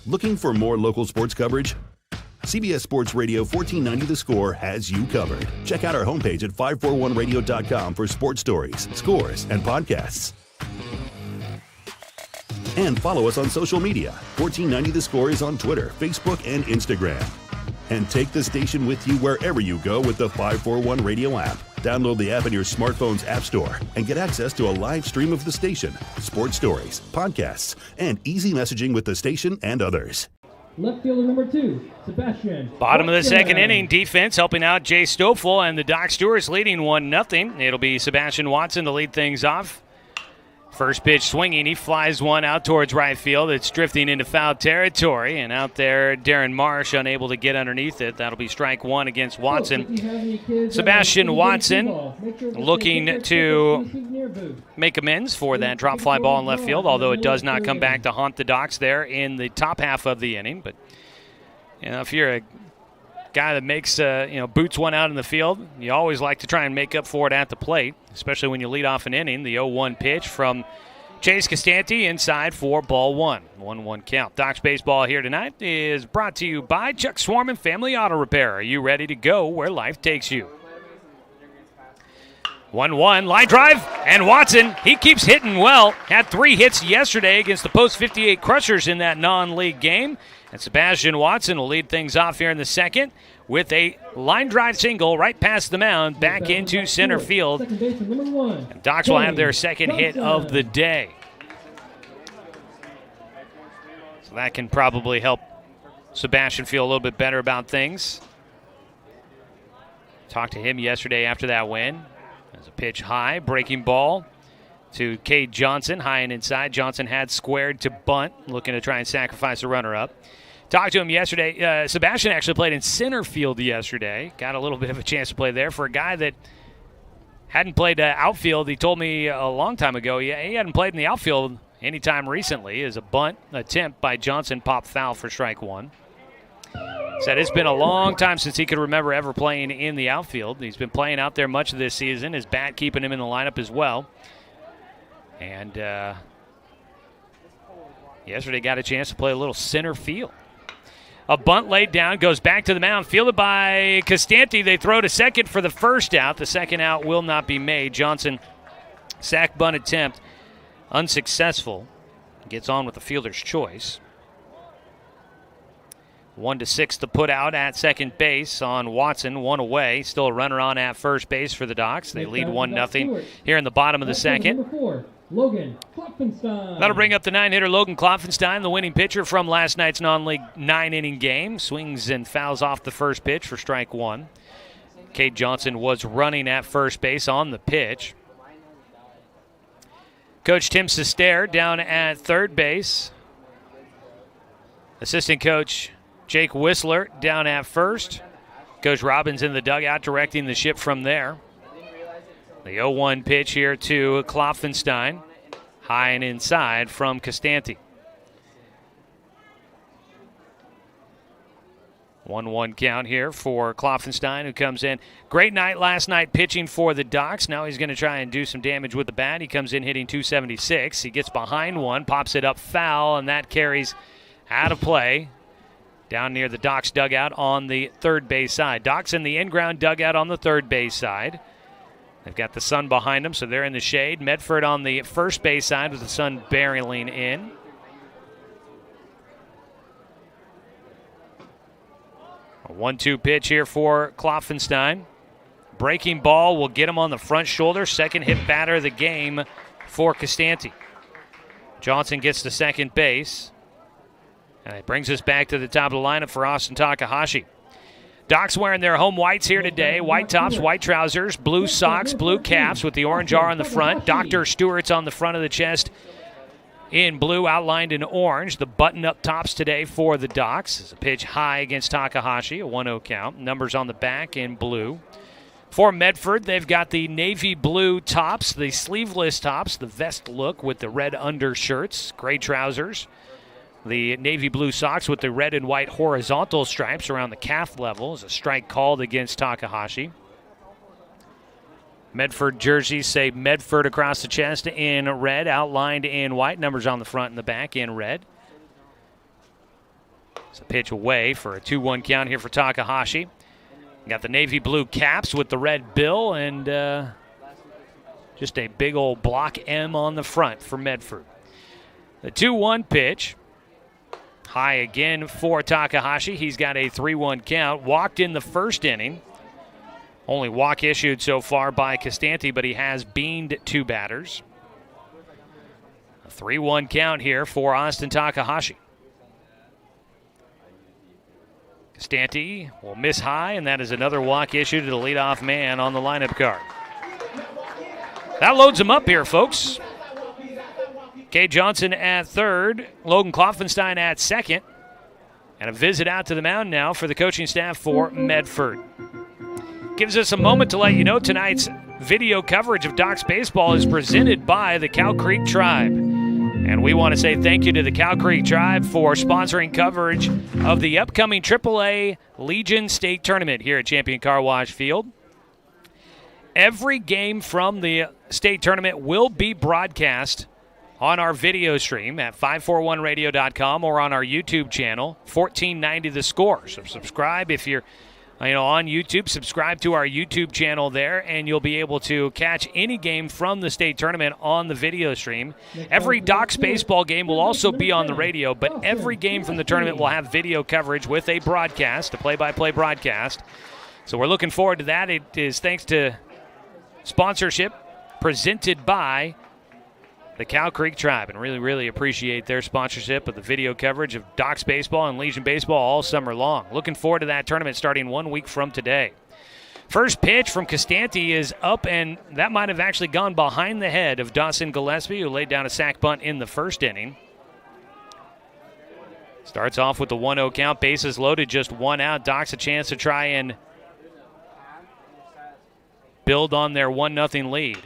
Looking for more local sports coverage? CBS Sports Radio 1490 The Score has you covered. Check out our homepage at 541radio.com for sports stories, scores, and podcasts. And follow us on social media. 1490 The Score is on Twitter, Facebook, and Instagram. And take the station with you wherever you go with the 541 Radio app. Download the app in your smartphone's app store and get access to a live stream of the station, sports stories, podcasts, and easy messaging with the station and others. Left fielder number 2, Sebastian. Bottom of the second inning, defense helping out Jay Stoffel, and the Doc Stewarts leading 1-0. It'll be Sebastian Watson to lead things off. First pitch swinging, he flies one out towards right field. It's drifting into foul territory, and out there, Darren Marsh unable to get underneath it. That'll be strike 1 against Watson. Sebastian Watson looking to make amends for that drop fly ball in left field, although it does not come back to haunt the Docs there in the top half of the inning. But you know, if you're a guy that makes boots one out in the field, you always like to try and make up for it at the plate, especially when you lead off an inning. The 0-1 pitch from Chase Costanti inside for ball 1. 1-1 count. Docs baseball here tonight is brought to you by Chuck Swarman Family Auto Repair. Are you ready to go where life takes you? 1-1, line drive, and Watson, he keeps hitting well. Had 3 hits yesterday against the Post 58 Crushers in that non-league game. And Sebastian Watson will lead things off here in the second with a line drive single right past the mound back into center field. And Docs will have their second hit of the day. So that can probably help Sebastian feel a little bit better about things. Talked to him yesterday after that win. There's a pitch high, breaking ball to Cade Johnson, high and inside. Johnson had squared to bunt, looking to try and sacrifice a runner-up. Talked to him yesterday. Sebastian actually played in center field yesterday. Got a little bit of a chance to play there for a guy that hadn't played outfield. He told me a long time ago he hadn't played in the outfield anytime recently. As a bunt attempt by Johnson popped foul for strike 1. Said it's been a long time since he could remember ever playing in the outfield. He's been playing out there much of this season. His bat keeping him in the lineup as well. And yesterday got a chance to play a little center field. A bunt laid down, goes back to the mound, fielded by Costanti. They throw to second for the first out. The second out will not be made. Johnson, sack bunt attempt, unsuccessful. Gets on with the fielder's choice. 1-6 to put out at second base on Watson, one away. Still a runner on at first base for the Docs. They lead 1-0 here in the bottom of the second. Number 4, Logan Klopfenstein. That'll bring up the 9-hitter Logan Klopfenstein, the winning pitcher from last night's non-league 9-inning game. Swings and fouls off the first pitch for strike one. Cade Johnson was running at first base on the pitch. Coach Tim Sester down at third base. Assistant coach Jake Whistler down at first. Coach Robbins in the dugout directing the ship from there. The 0-1 pitch here to Klopfenstein. High and inside from Costanti. 1-1 count here for Klopfenstein, who comes in. Great night last night pitching for the Docs. Now he's going to try and do some damage with the bat. He comes in hitting .276. He gets behind one, pops it up foul, and that carries out of play down near the Docs dugout on the third base side. Docs in the in-ground dugout on the third base side. They've got the sun behind them, so they're in the shade. Medford on the first base side with the sun barreling in. A 1-2 pitch here for Klopfenstein. Breaking ball will get him on the front shoulder. Second hit batter of the game for Costanti. Johnson gets to second base. And it brings us back to the top of the lineup for Austin Takahashi. Docs wearing their home whites here today. White tops, white trousers, blue socks, blue caps with the orange R on the front. Dr. Stewart's on the front of the chest in blue, outlined in orange. The button-up tops today for the Docs. It's a pitch high against Takahashi, a 1-0 count. Numbers on the back in blue. For Medford, they've got the navy blue tops, the sleeveless tops, the vest look with the red undershirts, gray trousers. The navy blue socks with the red and white horizontal stripes around the calf level is a strike called against Takahashi. Medford jerseys say Medford across the chest in red, outlined in white. Numbers on the front and the back in red. It's a pitch away for a 2-1 count here for Takahashi. Got the navy blue caps with the red bill and just a big old block M on the front for Medford. The 2-1 pitch. High again for Takahashi. He's got a 3-1 count. Walked in the first inning. Only walk issued so far by Costanti, but he has beaned two batters. A 3-1 count here for Austin Takahashi. Costanti will miss high, and that is another walk issued to the leadoff man on the lineup card. That loads him up here, folks. Cade Johnson at third, Logan Klopfenstein at second, and a visit out to the mound now for the coaching staff for Medford. Gives us a moment to let you know tonight's video coverage of Docs baseball is presented by the Cow Creek Tribe. And we want to say thank you to the Cow Creek Tribe for sponsoring coverage of the upcoming AAA Legion State Tournament here at Champion Car Wash Field. Every game from the state tournament will be broadcast on our video stream at 541radio.com or on our YouTube channel, 1490 The Score. So subscribe if you're on YouTube. Subscribe to our YouTube channel there, and you'll be able to catch any game from the state tournament on the video stream. Every Docs baseball game will also be on the radio, but every game from the tournament will have video coverage with a broadcast, a play-by-play broadcast. So we're looking forward to that. It is thanks to sponsorship presented by the Cow Creek Tribe, and really, really appreciate their sponsorship of the video coverage of Docs baseball and Legion baseball all summer long. Looking forward to that tournament starting 1 week from today. First pitch from Costanti is up, and that might have actually gone behind the head of Dawson Gillespie, who laid down a sac bunt in the first inning. Starts off with the 1-0 count, bases loaded, just one out. Docs a chance to try and build on their 1-0 lead.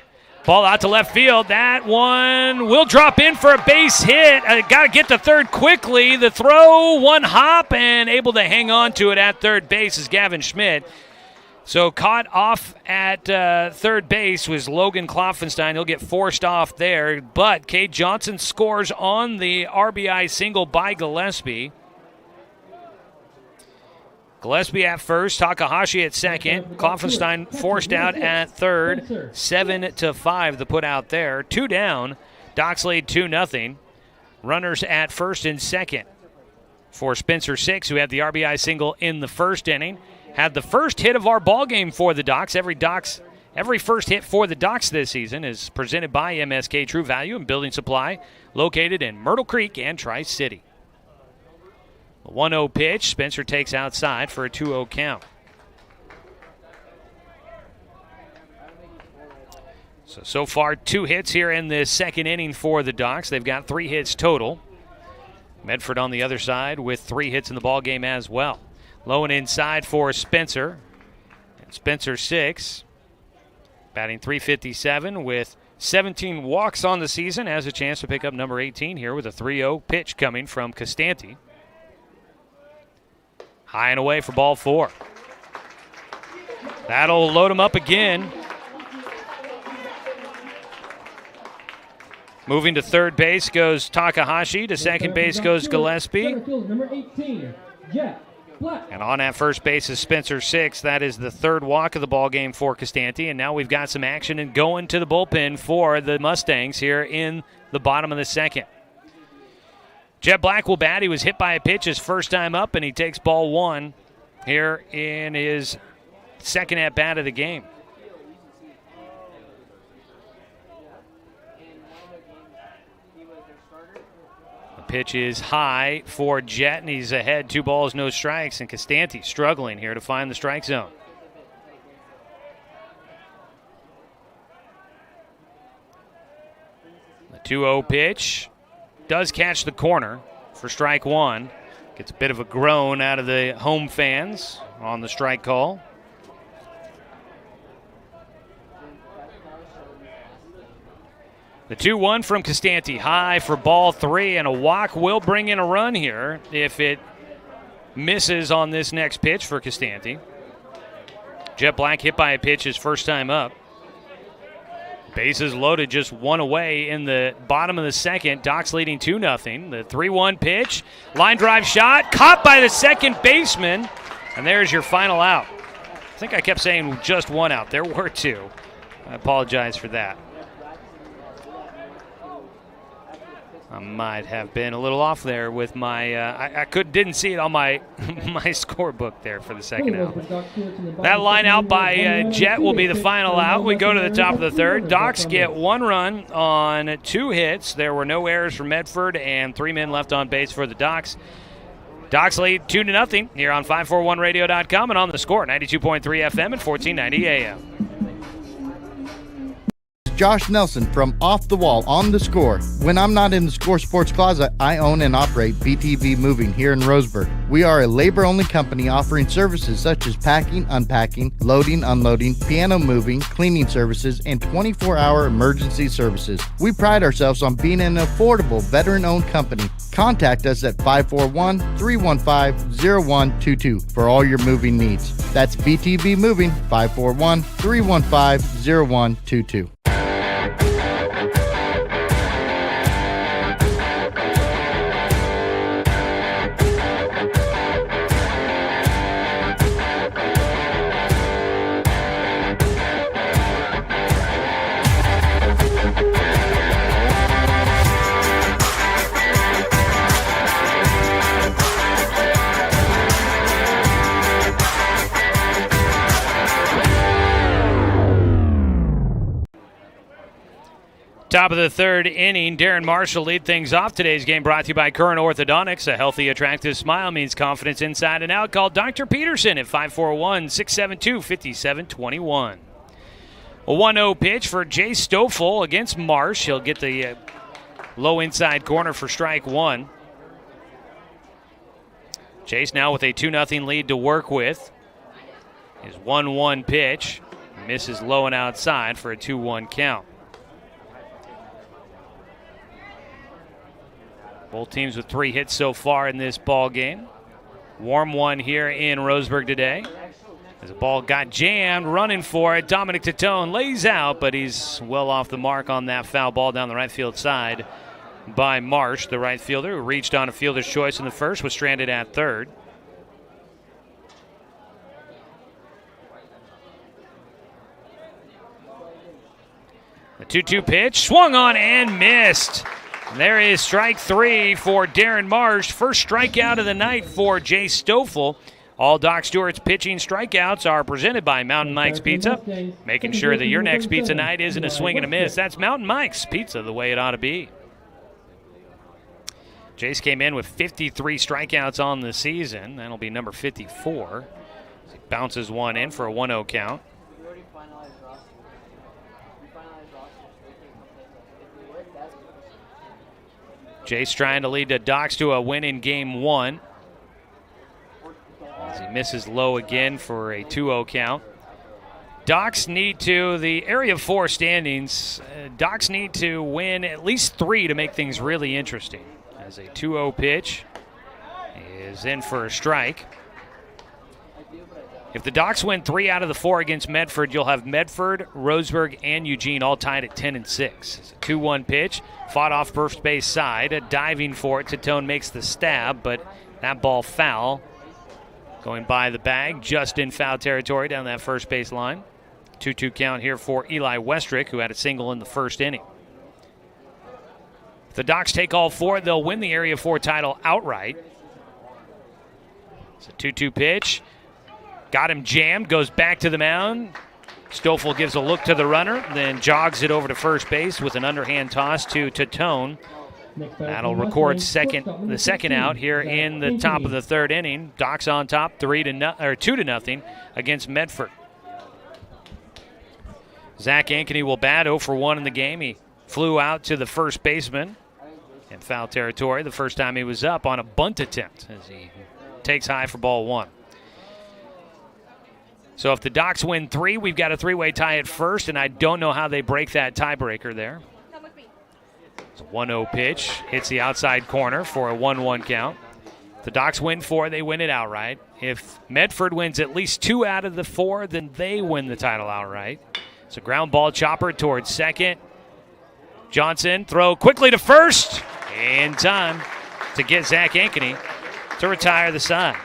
Ball out to left field. That one will drop in for a base hit. Got to get to third quickly. The throw, one hop, and able to hang on to it at third base is Gavin Schmidt. So caught off at third base was Logan Kloffenstein. He'll get forced off there, but Cade Johnson scores on the RBI single by Gillespie. Gillespie at first, Takahashi at second. Kloffenstein forced out at third. 7-5 the put out there. 2 down. Docs lead 2-0. Runners at first and second for Spencer Six, who had the RBI single in the first inning. Had the first hit of our ball game for the Docs. Every first hit for the Docs this season is presented by MSK True Value and Building Supply, located in Myrtle Creek and Tri-City. The 1-0 pitch. Spencer takes outside for a 2-0 count. So far, 2 hits here in the second inning for the Docs. They've got 3 hits total. Medford on the other side with 3 hits in the ball game as well. Low and inside for Spencer. And Spencer Six, batting .357 with 17 walks on the season, has a chance to pick up number 18 here with a 3-0 pitch coming from Costanti. High and away for ball 4. That'll load him up again. Moving to third base goes Takahashi. To second base goes Gillespie. Number 18, Jet Black. And on at first base is Spencer Six. That is the 3rd walk of the ball game for Costanti. And now we've got some action and going to the bullpen for the Mustangs here in the bottom of the second. Jet Black will bat. He was hit by a pitch his first time up, and he takes ball 1 here in his second at-bat of the game. The pitch is high for Jet, and he's ahead 2 balls, no strikes, and Costanti struggling here to find the strike zone. The 2-0 pitch does catch the corner for strike 1. Gets a bit of a groan out of the home fans on the strike call. The 2-1 from Costanti, high for ball 3, and a walk will bring in a run here if it misses on this next pitch for Costanti. Jet Black hit by a pitch his first time up. Bases loaded, just 1 away in the bottom of the second. Docs leading 2-0. The 3-1 pitch, line drive shot, caught by the second baseman, and there's your final out. I think I kept saying just 1 out. There were 2. I apologize for that. I might have been a little off there with my. I didn't see it on my my scorebook there for the second out. That line out by Jet will be the final out. We go to the top of the third. Docs get 1 run on 2 hits. There were no errors for Medford and 3 men left on base for the Docs. Docs lead 2-0 here on 541radio.com and on the score 92.3 FM and 1490 AM. Josh Nelson from Off the Wall on the Score. When I'm not in the Score Sports Closet, I own and operate BTV Moving here in Roseburg. We are a labor-only company offering services such as packing, unpacking, loading, unloading, piano moving, cleaning services, and 24-hour emergency services. We pride ourselves on being an affordable, veteran-owned company. Contact us at 541-315-0122 for all your moving needs. That's BTV Moving, 541-315-0122. Top of the third inning, Darren Marshall lead things off. Today's game brought to you by Current Orthodontics. A healthy, attractive smile means confidence inside and out. Call Dr. Peterson at 541-672-5721. A 1-0 pitch for Jay Stoffel against Marsh. He'll get the low inside corner for strike 1. Chase now with a 2-0 lead to work with. His 1-1 pitch misses low and outside for a 2-1 count. Both teams with 3 hits so far in this ball game. Warm one here in Roseburg today. As the ball got jammed, running for it, Dominic Titone lays out, but he's well off the mark on that foul ball down the right field side by Marsh, the right fielder, who reached on a fielder's choice in the first, was stranded at third. The 2-2 pitch, swung on and missed. There is strike three for Darren Marsh. First strikeout of the night for Jay Stoffel. All Doc Stewart's pitching strikeouts are presented by Mountain Mike's Pizza, making sure that your next pizza night isn't a swing and a miss. That's Mountain Mike's Pizza, the way it ought to be. Jace came in with 53 strikeouts on the season. That'll be number 54. He bounces one in for a 1-0 count. Jace trying to lead the Docs to a win in game one. As he misses low again for a 2-0 count. Docs need to, the Area 4 standings, Docs need to win at least 3 to make things really interesting. As a 2-0 pitch is in for a strike. If the Docs win 3 out of the 4 against Medford, you'll have Medford, Roseburg, and Eugene all tied at 10-6. It's a 2-1 pitch, fought off first base side, diving for it. Titone makes the stab, but that ball foul. Going by the bag, just in foul territory down that first base line. 2-2 count here for Eli Westrick, who had a single in the first inning. If the Docs take all 4, they'll win the Area 4 title outright. It's a 2-2 pitch. Got him jammed, goes back to the mound. Stoffel gives a look to the runner, then jogs it over to first base with an underhand toss to Titone. That'll record the second out here in the top of the third inning. Docs on top, 2-0 against Medford. Zach Ankeny will bat 0 for 1 in the game. He flew out to the first baseman in foul territory the first time he was up on a bunt attempt as he takes high for ball 1. So if the Docs win 3, we've got a 3-way tie at first, and I don't know how they break that tiebreaker there. It's a 1-0 pitch, hits the outside corner for a 1-1 count. If the Docs win 4, they win it outright. If Medford wins at least 2 out of the 4, then they win the title outright. It's a ground ball chopper towards second. Johnson throw quickly to first. In time to get Zach Ankeny to retire the side.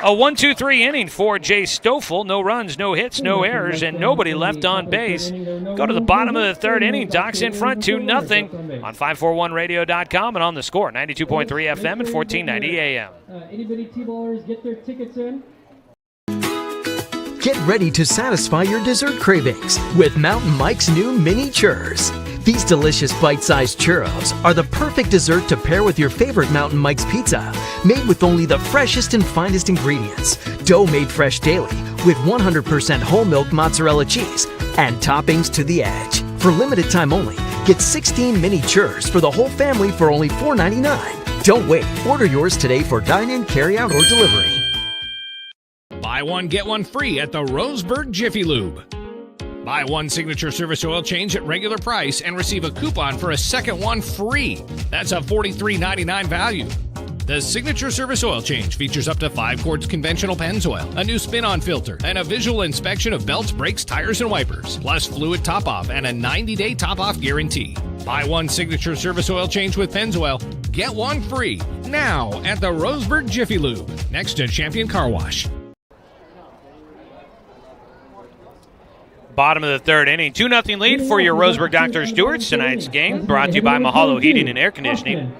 A 1-2-3 inning for Jay Stoffel. No runs, no hits, no errors, and nobody left on base. Go to the bottom of the third inning. Docs in front 2-0 on 541radio.com and on the score. 92.3 FM and 1490 AM. Anybody T-ballers get their tickets in? Get ready to satisfy your dessert cravings with Mountain Mike's new mini churros. These delicious bite-sized churros are the perfect dessert to pair with your favorite Mountain Mike's pizza. Made with only the freshest and finest ingredients. Dough made fresh daily with 100% whole milk mozzarella cheese and toppings to the edge. For limited time only, get 16 mini churros for the whole family for only $4.99. Don't wait. Order yours today for dine-in, carry-out, or delivery. Buy one, get one free at the Roseburg Jiffy Lube. Buy one signature service oil change at regular price and receive a coupon for a second one free. That's a $43.99 value. The signature service oil change features up to 5 quarts conventional Pennzoil, a new spin-on filter, and a visual inspection of belts, brakes, tires, and wipers, plus fluid top-off and a 90-day top-off guarantee. Buy one signature service oil change with Pennzoil, get one free now at the Roseburg Jiffy Lube, next to Champion Car Wash. Bottom of the third inning, 2-0 lead for your Roseburg Dr. Stewart's. Tonight's game brought to you by Mahalo Heating and Air Conditioning.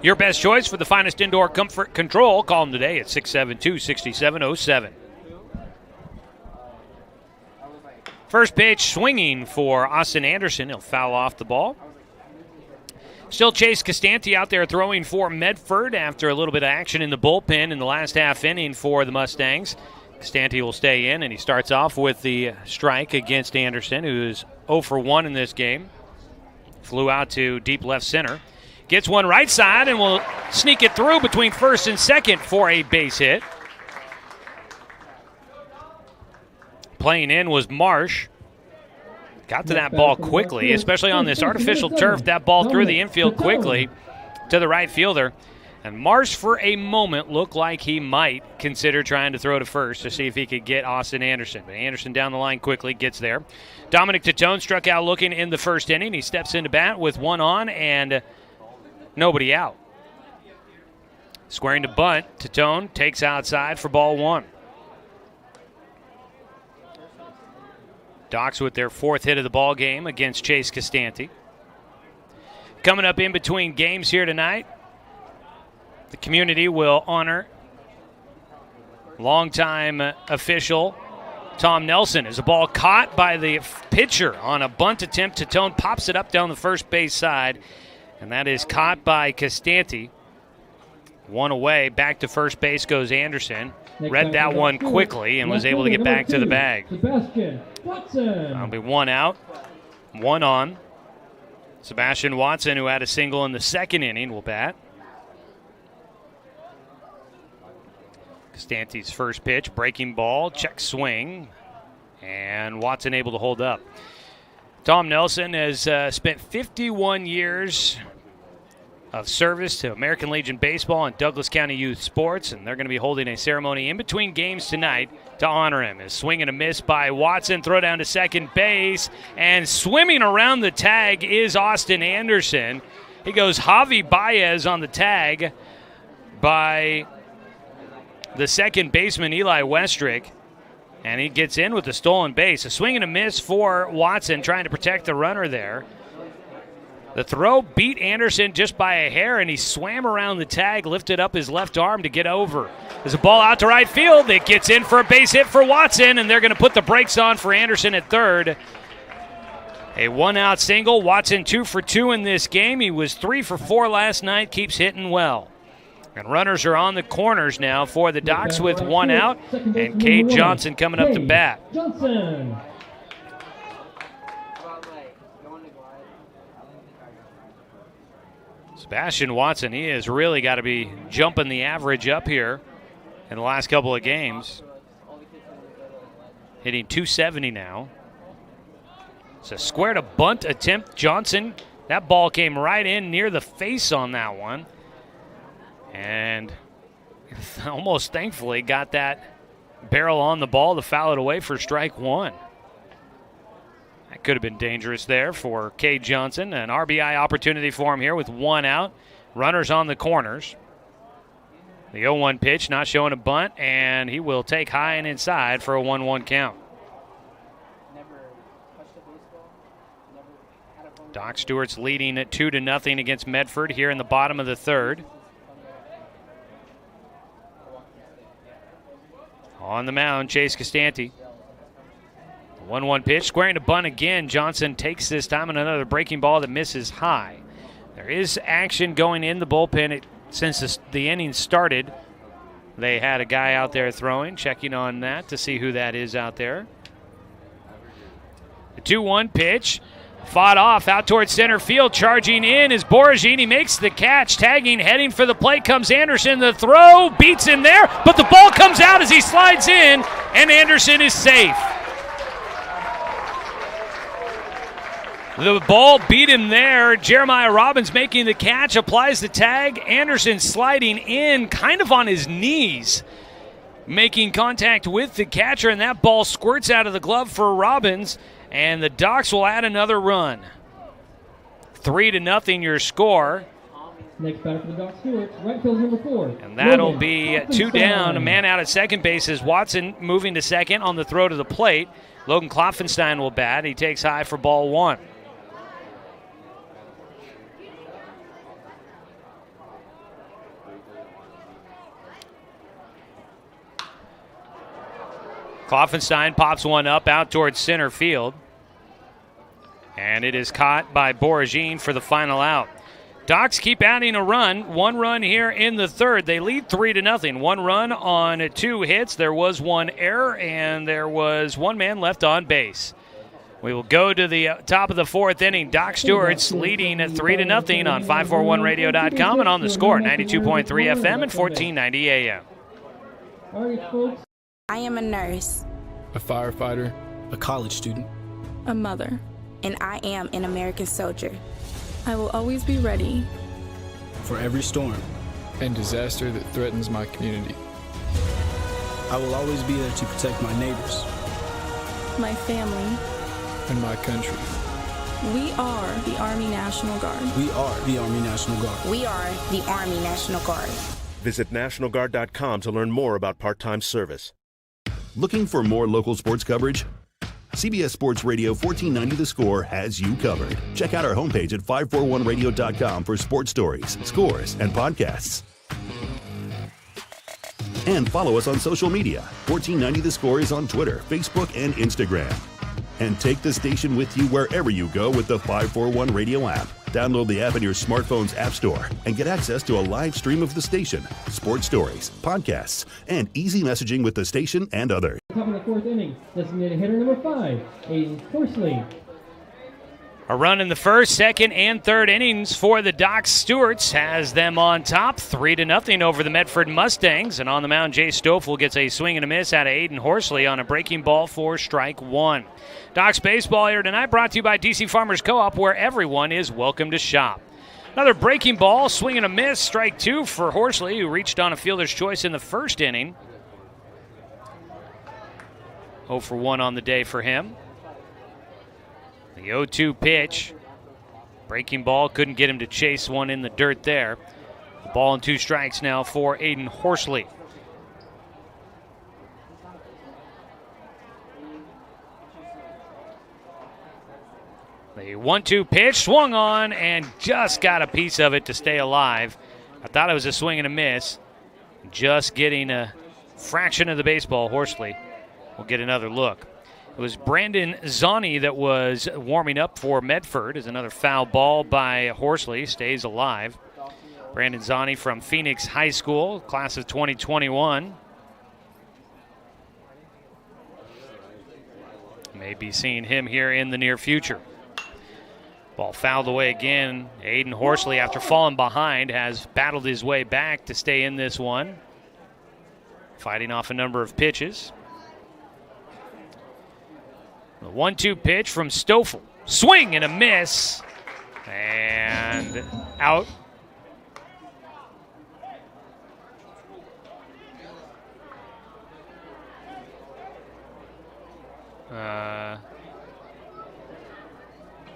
Your best choice for the finest indoor comfort control. Call them today at 672-6707. First pitch swinging for Austin Anderson. He'll foul off the ball. Still Chase Costanti out there throwing for Medford after a little bit of action in the bullpen in the last half inning for the Mustangs. Costanti will stay in, and he starts off with the strike against Anderson, who's 0 for 1 in this game. Flew out to deep left center. Gets one right side and will sneak it through between first and second for a base hit. Playing in was Marsh. Got to that ball quickly, especially on this artificial turf. That ball through the infield quickly to the right fielder. And Marsh, for a moment, looked like he might consider trying to throw to first to see if he could get Austin Anderson. But Anderson down the line quickly gets there. Dominic Tatone struck out looking in the first inning. He steps into bat with one on and nobody out. Squaring to bunt, Tatone takes outside for ball one. Docs with their fourth hit of the ball game against Chase Costanti. Coming up in between games here tonight, the community will honor longtime official Tom Nelson as a ball caught by the pitcher on a bunt attempt. Tatone pops it up down the first base side, and that is caught by Costanti. One away, back to first base goes Anderson. Read that one quickly and was able to get back to the bag. That'll be one out, one on. Sebastian Watson, who had a single in the second inning, will bat. Costanti's first pitch, breaking ball, check swing, and Watson able to hold up. Tom Nelson has spent 51 years of service to American Legion Baseball and Douglas County Youth Sports, and they're going to be holding a ceremony in between games tonight to honor him. A swing and a miss by Watson, throw down to second base, and swimming around the tag is Austin Anderson. He goes Javi Baez on the tag by the second baseman, Eli Westrick, and he gets in with the stolen base. A swing and a miss for Watson, trying to protect the runner there. The throw beat Anderson just by a hair, and he swam around the tag, lifted up his left arm to get over. There's a ball out to right field. It gets in for a base hit for Watson, and they're going to put the brakes on for Anderson at third. A one-out single. Watson 2 for 2 in this game. He was 3 for 4 last night, keeps hitting well. And runners are on the corners now for the Docs with one out, and Cade Johnson coming up to bat. Johnson. Sebastian Watson, he has really got to be jumping the average up here in the last couple of games. Hitting 270 now. It's a square to bunt attempt. Johnson, that ball came right in near the face on that one. And almost thankfully got that barrel on the ball to foul it away for strike one. That could have been dangerous there for Cade Johnson. An RBI opportunity for him here with one out. Runners on the corners. The 0-1 pitch, not showing a bunt, and he will take high and inside for a 1-1 count. Doc Stewart's leading at 2-0 against Medford here in the bottom of the third. On the mound, Chase Costanti. 1-1 pitch, squaring to bunt again. Johnson takes this time on another breaking ball that misses high. There is action going in the bullpen. Since the inning started, they had a guy out there throwing, checking on that to see who that is out there. The 2-1 pitch, fought off out towards center field. Charging in is Boragini, makes the catch, tagging, heading for the plate comes Anderson. The throw beats him there, but the ball comes out as he slides in, and Anderson is safe. The ball beat him there. Jeremiah Robbins making the catch, applies the tag. Anderson sliding in kind of on his knees, making contact with the catcher, and that ball squirts out of the glove for Robbins, and the Docs will add another run. 3-0 your score. Next batter for the Docs, Stewart, right field number 4. And that'll be 2 down. A man out at second base is Watson moving to second on the throw to the plate. Logan Kloffenstein will bat. He takes high for ball one. Kloffenstein pops one up out towards center field. And it is caught by Boragine for the final out. Docs keep adding a run. 1 run here in the third. They lead 3-0. 1 run on 2 hits. There was 1 error, and there was 1 man left on base. We will go to the top of the 4th inning. Doc Stewart's leading at 3-0 on 541radio.com and on the score, 92.3 FM and 1490 AM. All right, folks. I am a nurse, a firefighter, a college student, a mother, and I am an American soldier. I will always be ready for every storm. and disaster that threatens my community. I will always be there to protect my neighbors, My family. and my country. We are the Army National Guard. We are the Army National Guard. We are the Army National Guard. Visit nationalguard.com to learn more about part-time service. Looking for more local sports coverage? CBS Sports Radio 1490 The Score has you covered. Check out our homepage at 541radio.com for sports stories, scores, and podcasts. And follow us on social media. 1490 The Score is on Twitter, Facebook, and Instagram. And take the station with you wherever you go with the 541 Radio app. Download the app in your smartphone's app store and get access to a live stream of the station, sports stories, podcasts, and easy messaging with the station and others. Top of the fourth inning, designated hitter number 5, Aiden Horsley. A run in the first, second, and third innings for the Doc Stewarts has them on top, 3-0 over the Medford Mustangs. And on the mound, Jay Stoffel gets a swing and a miss out of Aiden Horsley on a breaking ball for strike one. Doc's baseball here tonight brought to you by DC Farmers Co-op, where everyone is welcome to shop. Another breaking ball, swing and a miss, strike two for Horsley, who reached on a fielder's choice in the first inning. 0 for 1 on the day for him. The 0-2 pitch. Breaking ball, couldn't get him to chase one in the dirt there. The ball and 2 strikes now for Aiden Horsley. The 1-2 pitch, swung on and just got a piece of it to stay alive. I thought it was a swing and a miss. Just getting a fraction of the baseball. Horsley will get another look. It was Brandon Zani that was warming up for Medford as another foul ball by Horsley stays alive. Brandon Zani from Phoenix High School, class of 2021. May be seeing him here in the near future. Ball fouled away again. Aiden Horsley, after falling behind, has battled his way back to stay in this one. Fighting off a number of pitches. The 1-2 pitch from Stoffel. Swing and a miss. And out.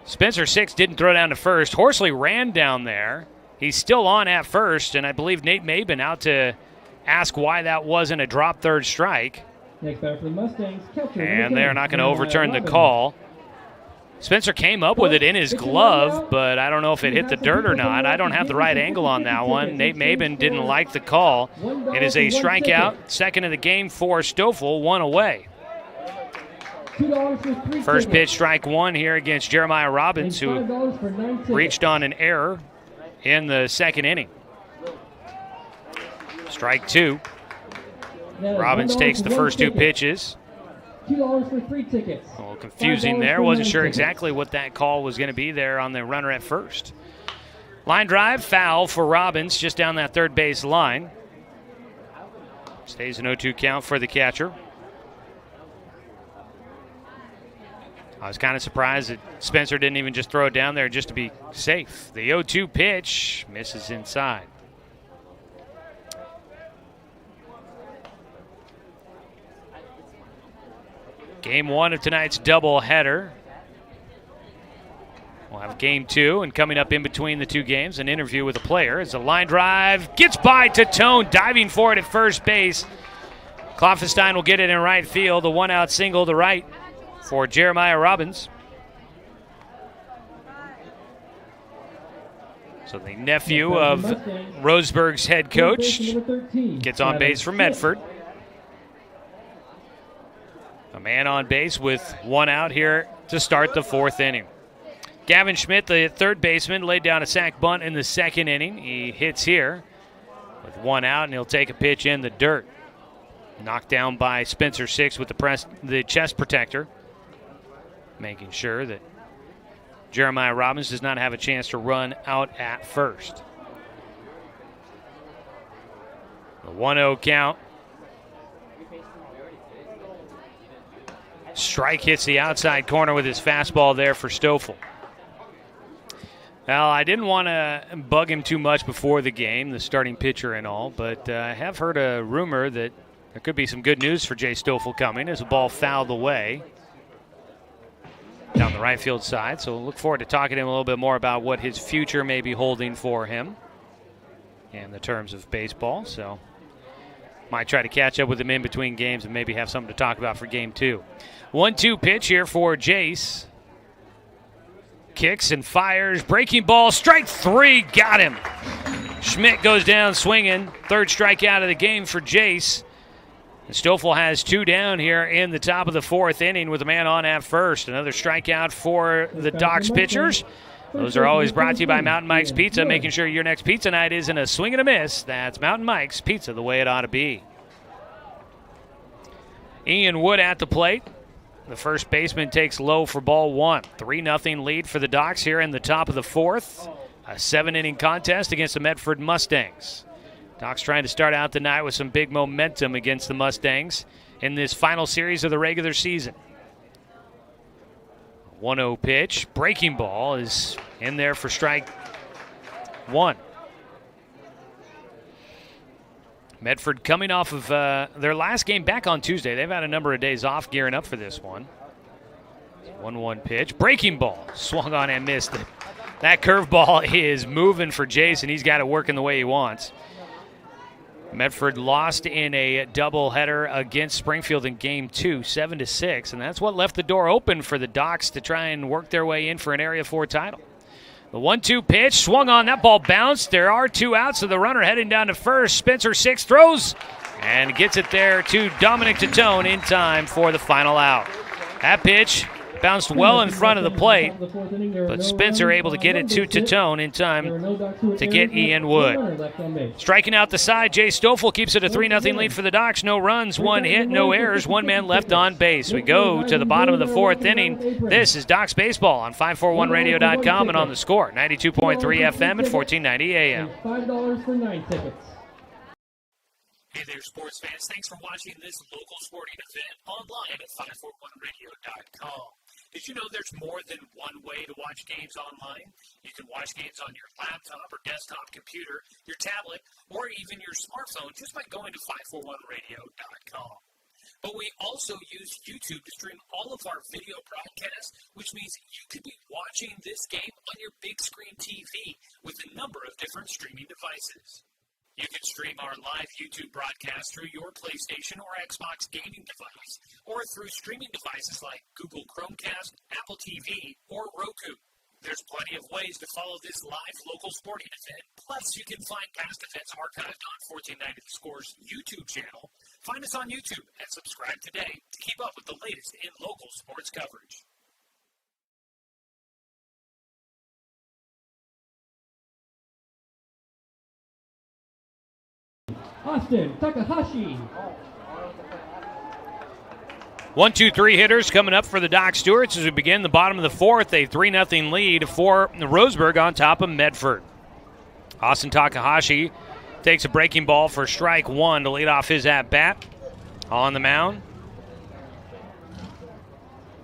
Spencer Six didn't throw down to first. Horsley ran down there. He's still on at first, and I believe Nate Mabin out to ask why that wasn't a drop third strike. Next batter for the Mustangs, catcher. And they're not going to overturn the call. Spencer came up with it in his glove, but I don't know if it hit the dirt or not. I don't have the right angle on that one. Nate Mabin didn't like the call. It is a strikeout, second of the game for Stoffel, one away. First pitch, strike one here against Jeremiah Robbins, who reached on an error in the second inning. Strike two. Robbins takes the first 2 pitches. $2 for 3 tickets. A little confusing there. Wasn't sure exactly what that call was going to be there on the runner at first. Line drive, foul for Robbins just down that third base line. Stays an 0-2 count for the catcher. I was kind of surprised that Spencer didn't even just throw it down there just to be safe. The 0-2 pitch misses inside. Game 1 of tonight's doubleheader. We'll have game 2, and coming up in between the 2 games, an interview with a player as a line drive gets by Tatone, diving for it at first base. Kloffenstein will get it in right field. The 1-out single to right for Jeremiah Robbins. So the nephew of Roseburg's head coach gets on base for Medford. A man on base with 1 out here to start the 4th inning. Gavin Schmidt, the third baseman, laid down a sac bunt in the 2nd inning. He hits here with 1 out, and he'll take a pitch in the dirt. Knocked down by Spencer Six with the chest protector, making sure that Jeremiah Robbins does not have a chance to run out at first. The 1-0 count. Strike hits the outside corner with his fastball there for Stoffel. Well, I didn't want to bug him too much before the game, the starting pitcher and all, but I have heard a rumor that there could be some good news for Jay Stoffel coming as a ball fouled away down the right field side. So we'll look forward to talking to him a little bit more about what his future may be holding for him in the terms of baseball. So might try to catch up with him in between games and maybe have something to talk about for game 2. 1-2 pitch here for Jace. Kicks and fires. Breaking ball. Strike 3. Got him. Schmidt goes down swinging. Third strikeout of the game for Jace. And Stoffel has 2 down here in the top of the 4th inning with a man on at first. Another strikeout for the Docs pitchers. Those are always brought to you by Mountain Mike's Pizza, making sure your next pizza night isn't a swing and a miss. That's Mountain Mike's Pizza, the way it ought to be. Ian Wood at the plate. The first baseman takes low for ball 1. 3-0 lead for the Docs here in the top of the 4th. A 7-inning contest against the Medford Mustangs. Docs trying to start out the night with some big momentum against the Mustangs in this final series of the regular season. 1-0 pitch. Breaking ball is in there for strike 1. Medford coming off of their last game back on Tuesday. They've had a number of days off gearing up for this one. 1-1 pitch. Breaking ball. Swung on and missed. That curveball is moving for Jason. He's got it working the way he wants. Medford lost in a doubleheader against Springfield in Game 2, 7-6, and that's what left the door open for the Docs to try and work their way in for an Area 4 title. The 1-2 pitch, swung on, that ball bounced. There are 2 outs, so the runner heading down to first. Spencer 6 throws and gets it there to Dominic Titone in time for the final out. That pitch bounced well in front of the plate, but Spencer able to get it to Titone in time to get Ian Wood. Striking out the side, Jay Stoffel keeps it a 3-0 lead for the Docs. No runs, 1 hit, no errors, 1 man left on base. We go to the bottom of the 4th inning. This is Docs Baseball on 541radio.com and on the Score, 92.3 FM at 1490 AM. $5 for 9 tickets. Hey there, sports fans. Thanks for watching this local sporting event online at 541radio.com. Did you know there's more than one way to watch games online? You can watch games on your laptop or desktop computer, your tablet, or even your smartphone just by going to 541radio.com. But we also use YouTube to stream all of our video broadcasts, which means you could be watching this game on your big screen TV with a number of different streaming devices. You can stream our live YouTube broadcast through your PlayStation or Xbox gaming device, or through streaming devices like Google Chromecast, Apple TV, or Roku. There's plenty of ways to follow this live local sporting event. Plus, you can find past events archived on 1490 The Score's YouTube channel. Find us on YouTube and subscribe today to keep up with the latest in local sports coverage. Austin Takahashi. 1-2-3 hitters coming up for the Doc Stewarts as we begin the bottom of the 4th. A 3-0 lead for Roseburg on top of Medford. Austin Takahashi takes a breaking ball for strike 1 to lead off his at-bat on the mound.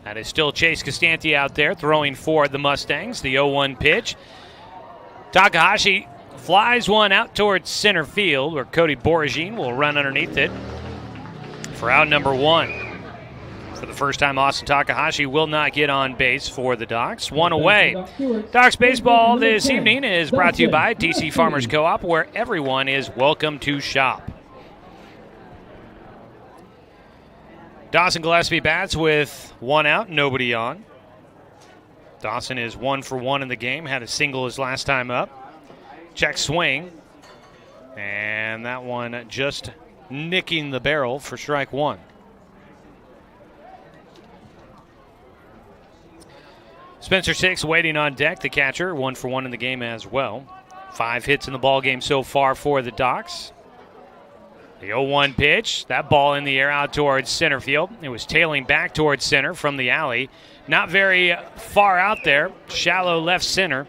That is still Chase Costanti out there throwing for the Mustangs. The 0-1 pitch. Takahashi flies one out towards center field where Cody Boragine will run underneath it for out number 1. For the first time, Austin Takahashi will not get on base for the Docs. 1 away. Docs Baseball this evening is brought to you by DC Farmers Co-op, where everyone is welcome to shop. Dawson Gillespie bats with 1 out, nobody on. Dawson is 1 for 1 in the game, had a single his last time up. Check swing, and that one just nicking the barrel for strike 1. Spencer 6 waiting on deck, the catcher, 1 for 1 in the game as well. 5 hits in the ball game so far for the Docs. The 0-1 pitch, that ball in the air out towards center field. It was tailing back towards center from the alley. Not very far out there, shallow left center.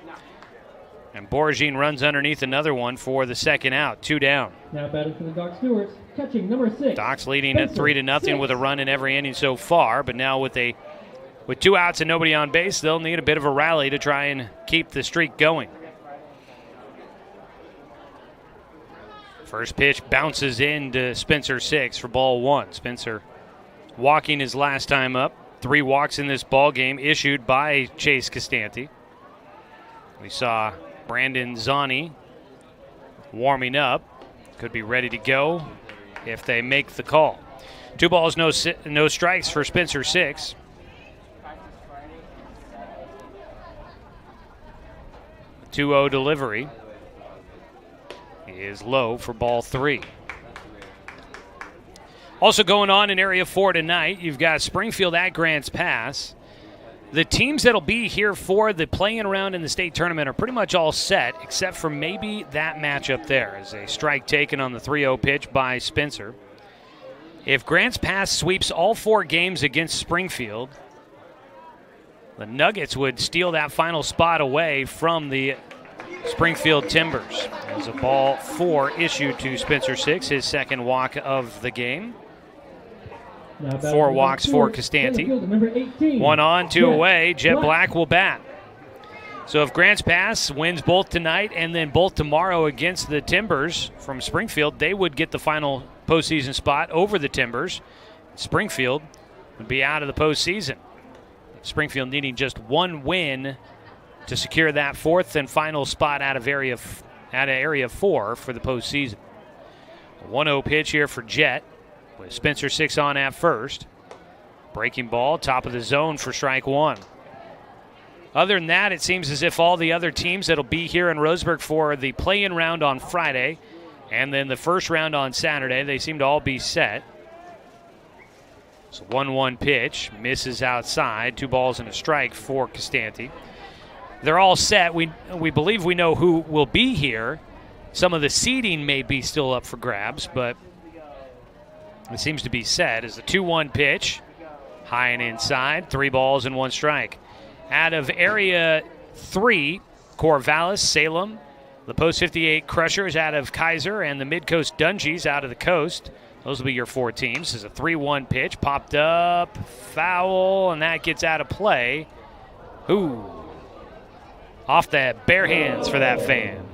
And Boragine runs underneath another one for the second out. 2 down. Now batting for the Doc Stewarts, catching number 6. Docs leading at 3-0 with a run in every inning so far, but now with With 2 outs and nobody on base, they'll need a bit of a rally to try and keep the streak going. First pitch bounces into Spencer 6 for ball 1. Spencer walking his last time up. 3 walks in this ball game issued by Chase Costanti. We saw Brandon Zani warming up. Could be ready to go if they make the call. 2 balls, no strikes for Spencer 6. The 2-0 delivery is low for ball 3. Also going on in Area 4 tonight, you've got Springfield at Grants Pass. The teams that'll be here for the playing round in the state tournament are pretty much all set, except for maybe that matchup there. As a strike taken on the 3-0 pitch by Spencer. If Grants Pass sweeps all 4 games against Springfield, the Nuggets would steal that final spot away from the Springfield Timbers. There's a ball 4 issued to Spencer 6, his second walk of the game. 4 walks for Costanti. 1 on, 2 away. Jet Black will bat. So if Grants Pass wins both tonight and then both tomorrow against the Timbers from Springfield, they would get the final postseason spot over the Timbers. Springfield would be out of the postseason. Springfield needing just 1 win to secure that 4th and final spot out of Area 4 for the postseason. A 1-0 pitch here for Jet with Spencer 6 on at first. Breaking ball, top of the zone for strike 1. Other than that, it seems as if all the other teams that'll be here in Roseburg for the play-in round on Friday and then the first round on Saturday, they seem to all be set. So 1-1 pitch, misses outside, 2 balls and a strike for Costanti. They're all set. We believe we know who will be here. Some of the seeding may be still up for grabs, but it seems to be set as the 2-1 pitch. High and inside, 3 balls and 1 strike. Out of Area 3, Corvallis, Salem, the Post 58 Crushers out of Kaiser, and the Mid-Coast Dungeons out of the Coast. Those will be your 4 teams. This is a 3-1 pitch, popped up, foul, and that gets out of play. Ooh. Off the bare hands for that fan.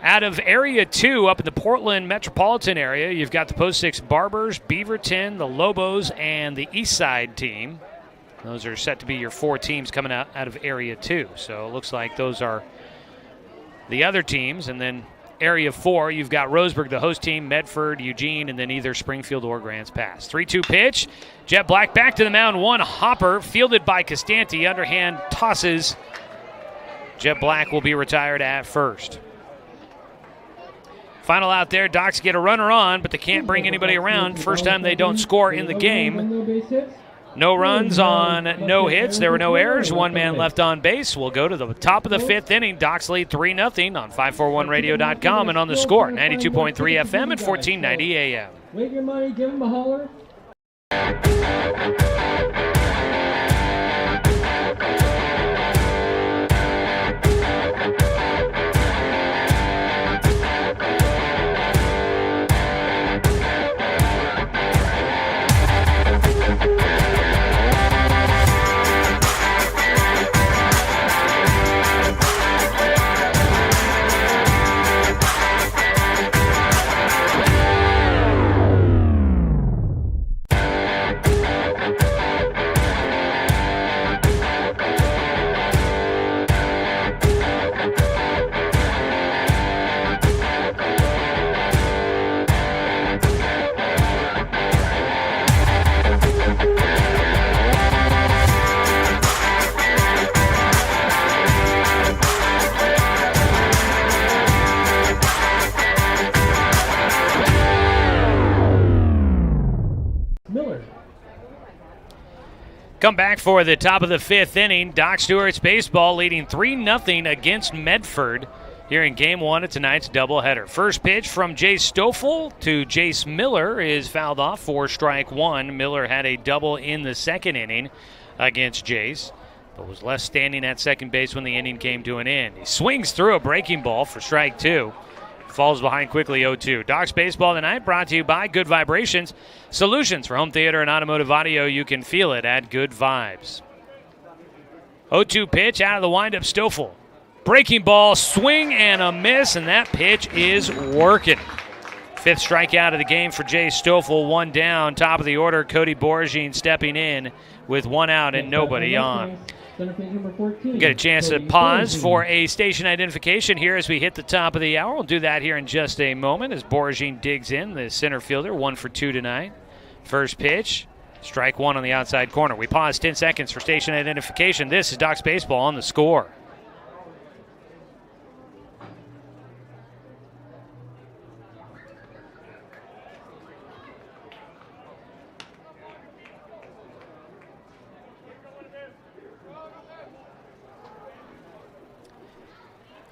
Out of Area 2, up in the Portland metropolitan area, you've got the Post 6 Barbers, Beaverton, the Lobos, and the East Side team. Those are set to be your 4 teams coming out of Area 2. So it looks like those are the other teams. And then Area 4, you've got Roseburg, the host team, Medford, Eugene, and then either Springfield or Grants Pass. 3-2 pitch. Jet Black back to the mound. 1 hopper, fielded by Costanti. Underhand tosses. Jet Black will be retired at first. Final out there, Docs get a runner on, but they can't bring anybody around. First time they don't score in the game. No runs on no hits. There were no errors. 1 man left on base. We'll go to the top of the 5th inning. Docs lead 3-0 on 541radio.com and on the score, 92.3 FM and 1490 AM. Wave your money, give him a holler. Come back for the top of the 5th inning. Doc Stewart's baseball leading 3-0 against Medford here in Game 1 of tonight's doubleheader. First pitch from Jace Stoffel to Jace Miller is fouled off for strike 1. Miller had a double in the 2nd inning against Jace, but was left standing at second base when the inning came to an end. He swings through a breaking ball for strike 2. falls behind quickly 0-2. Docs baseball tonight brought to you by Good Vibrations. Solutions for home theater and automotive audio. You can feel it at Good Vibes. 0-2 pitch out of the windup, Stoffel. Breaking ball, swing and a miss, and that pitch is working. Fifth strikeout of the game for Jay Stoffel. One down, top of the order. Cody Borgine stepping in with one out and nobody on. Get a chance to pause for a station identification here as we hit the top of the hour. We'll do that here in just a moment as Borgine digs in, the center fielder, 1 for 2 tonight. First pitch, strike one on the outside corner. We pause 10 seconds for station identification. This is Docs Baseball on The Score.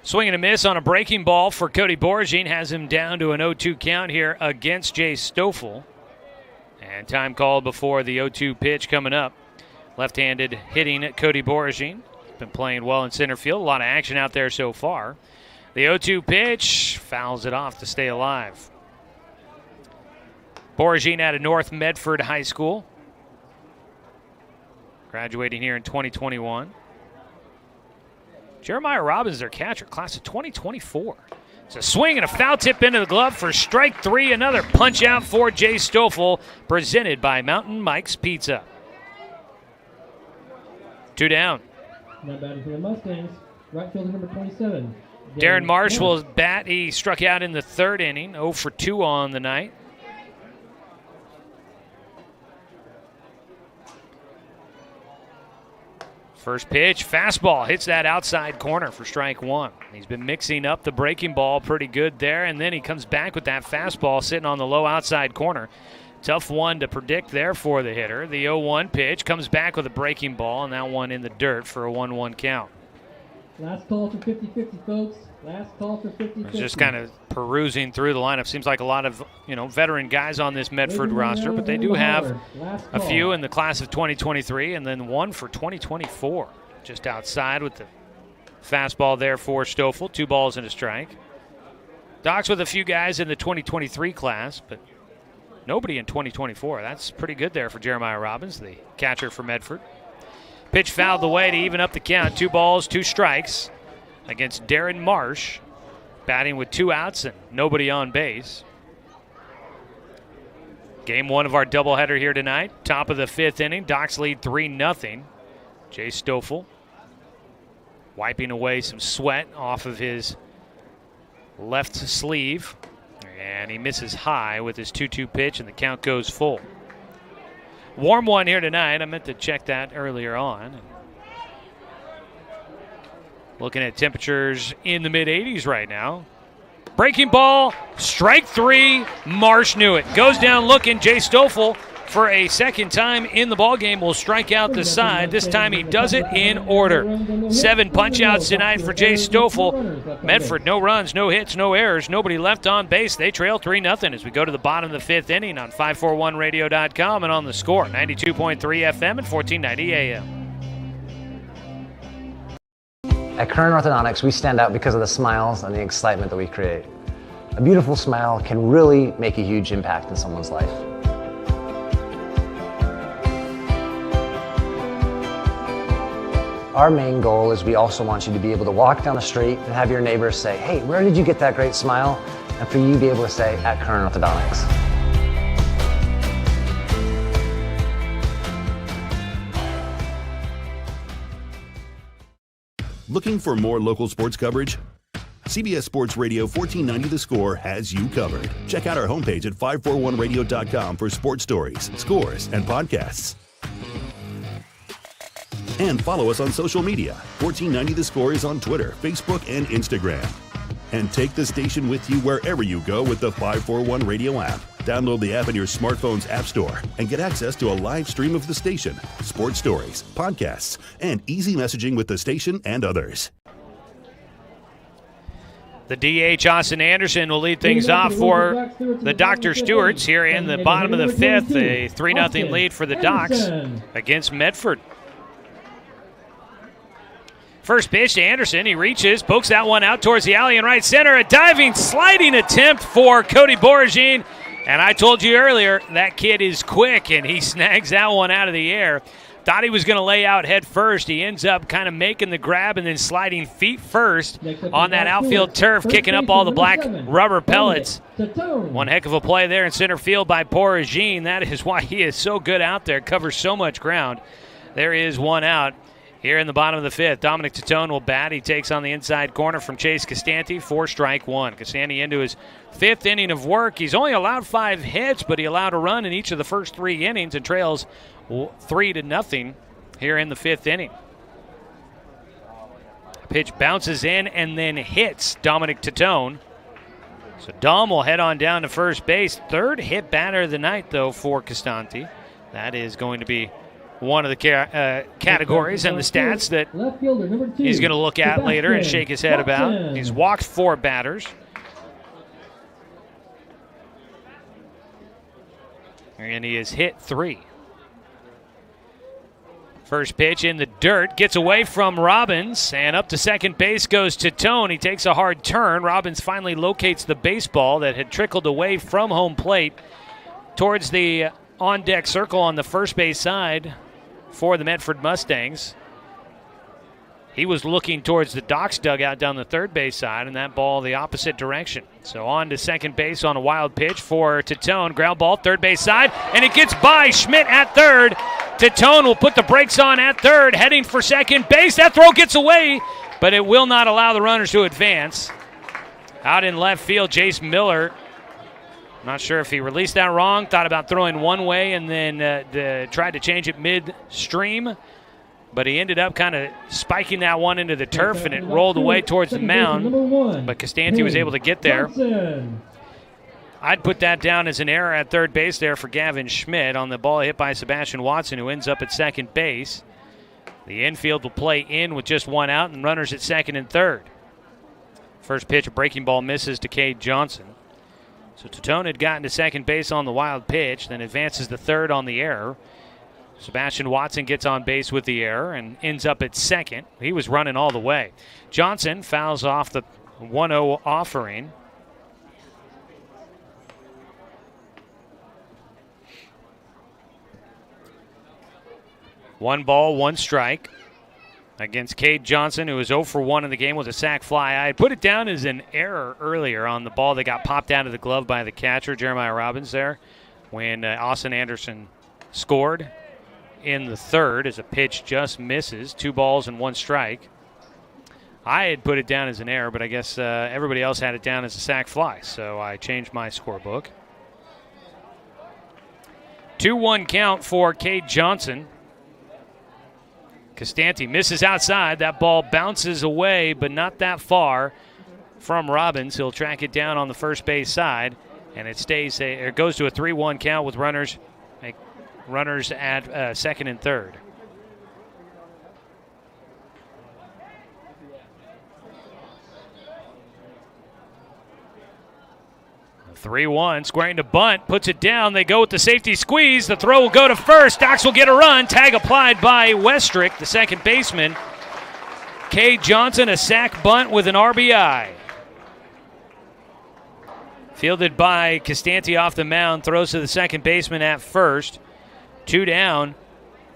Swing and a miss on a breaking ball for Cody Borgine. Has him down to an 0-2 count here against Jay Stoffel. And time called before the 0-2 pitch coming up. Left-handed hitting Cody Borgine. Been playing well in center field. A lot of action out there so far. The 0-2 pitch fouls it off to stay alive. Borgine out of North Medford High School. Graduating here in 2021. Jeremiah Robbins, their catcher, class of 2024. It's a swing and a foul tip into the glove for strike 3. Another punch out for Jay Stoffel, presented by Mountain Mike's Pizza. 2 down. Now batting for the Mustangs, right fielder number 27. Darren Marsh will bat. He struck out in the 3rd inning, 0 for 2 on the night. First pitch, fastball, hits that outside corner for strike 1. He's been mixing up the breaking ball pretty good there, and then he comes back with that fastball sitting on the low outside corner. Tough one to predict there for the hitter. The 0-1 pitch comes back with a breaking ball, and that one in the dirt for a 1-1 count. Last call for 50-50, folks. Last call for 50-50. Just kind of perusing through the lineup. Seems like a lot of veteran guys on this Medford roster, but they do have a few in the class of 2023 and then one for 2024. Just outside with the fastball there for Stoffel. 2 balls and a strike. Docs with a few guys in the 2023 class, but nobody in 2024. That's pretty good there for Jeremiah Robbins, the catcher for Medford. Pitch fouled away to even up the count. 2 balls, 2 strikes against Darren Marsh, batting with 2 outs and nobody on base. Game 1 of our doubleheader here tonight. Top of the 5th inning. Docs lead 3-0. Jay Stoffel wiping away some sweat off of his left sleeve. And he misses high with his 2-2 pitch, and the count goes full. Warm one here tonight. I meant to check that earlier on. Looking at temperatures in the mid-80s right now. Breaking ball, strike 3. Marsh knew it. Goes down looking. Jay Stoffel, for a second time in the ballgame, will strike out the side. This time he does it in order. 7 punch-outs tonight for Jay Stoffel. Medford, no runs, no hits, no errors, nobody left on base. They trail 3-0 as we go to the bottom of the 5th inning on 541radio.com and on The Score, 92.3 FM and 1490 AM. At Current Orthodontics, we stand out because of the smiles and the excitement that we create. A beautiful smile can really make a huge impact in someone's life. Our main goal is we also want you to be able to walk down the street and have your neighbors say, "Hey, where did you get that great smile?" And for you to be able to say, "At Current Orthodontics." Looking for more local sports coverage? CBS Sports Radio 1490 The Score has you covered. Check out our homepage at 541radio.com for sports stories, scores, and podcasts. And follow us on social media. 1490 The Score is on Twitter, Facebook, and Instagram. And take the station with you wherever you go with the 541 Radio app. Download the app in your smartphone's app store and get access to a live stream of the station, sports stories, podcasts, and easy messaging with the station and others. The DH, Austin Anderson, will lead things off for the Dr. Stewarts here in the bottom of the 5th. A 3-0 lead for the Docs against Medford. First pitch to Anderson. He reaches, pokes that one out towards the alley in right center. A diving, sliding attempt for Cody Boragine. And I told you earlier, that kid is quick, and he snags that one out of the air. Thought he was going to lay out head first. He ends up kind of making the grab and then sliding feet first on that outfield turf, kicking up all the black rubber pellets. One heck of a play there in center field by Boragine. That is why he is so good out there, covers so much ground. There is one out here in the bottom of the fifth. Dominic Titone will bat. He takes on the inside corner from Chase Castante, 4-1. Castante into his fifth inning of work. He's only allowed 5 hits, but he allowed a run in each of the first 3 innings and trails 3-0 here in the fifth inning. Pitch bounces in and then hits Dominic Titone. So Dom will head on down to first base. 3rd hit batter of the night, though, for Castante. That is going to be one of the categories and the stats that he's going to look at later and shake his head about. He's walked 4 batters. And he has hit 3. First pitch in the dirt, gets away from Robbins, and up to second base goes Titone. He takes a hard turn. Robbins finally locates the baseball that had trickled away from home plate towards the on-deck circle on the first base side for the Medford Mustangs. He was looking towards the Docks dugout down the third base side, and that ball the opposite direction. So on to second base on a wild pitch for Titone. Ground ball, third base side, and it gets by Schmidt at third. Titone will put the brakes on at third, heading for second base. That throw gets away, but it will not allow the runners to advance. Out in left field, Jace Miller. Not sure if he released that wrong, thought about throwing one way and then tried to change it midstream. But he ended up kind of spiking that one into the turf, and it rolled away towards the mound. But Castante was able to get there. I'd put that down as an error at third base there for Gavin Schmidt on the ball hit by Sebastian Watson, who ends up at second base. The infield will play in with just 1 out and runners at second and third. First pitch, a breaking ball misses to Cade Johnson. So Titone had gotten to second base on the wild pitch, then advances to third on the error. Sebastian Watson gets on base with the error and ends up at second. He was running all the way. Johnson fouls off the 1-0 offering. One ball, 1 strike against Cade Johnson, who was 0 for 1 in the game with a sac fly. I had put it down as an error earlier on the ball that got popped out of the glove by the catcher, Jeremiah Robbins, there when Austin Anderson scored in the third as a pitch just misses. 2 balls and 1 strike. I had put it down as an error, but I guess everybody else had it down as a sac fly, so I changed my scorebook. 2-1 count for Cade Johnson. Castante misses outside. That ball bounces away, but not that far from Robbins. He'll track it down on the first base side, and it stays. It goes to a 3-1 count with runners at second and third. A 3-1, squaring to bunt, puts it down. They go with the safety squeeze. The throw will go to first. Docks will get a run. Tag applied by Westrick, the second baseman. Cade Johnson, a sac bunt with an RBI. Fielded by Castante off the mound, throws to the second baseman at first. 2 down.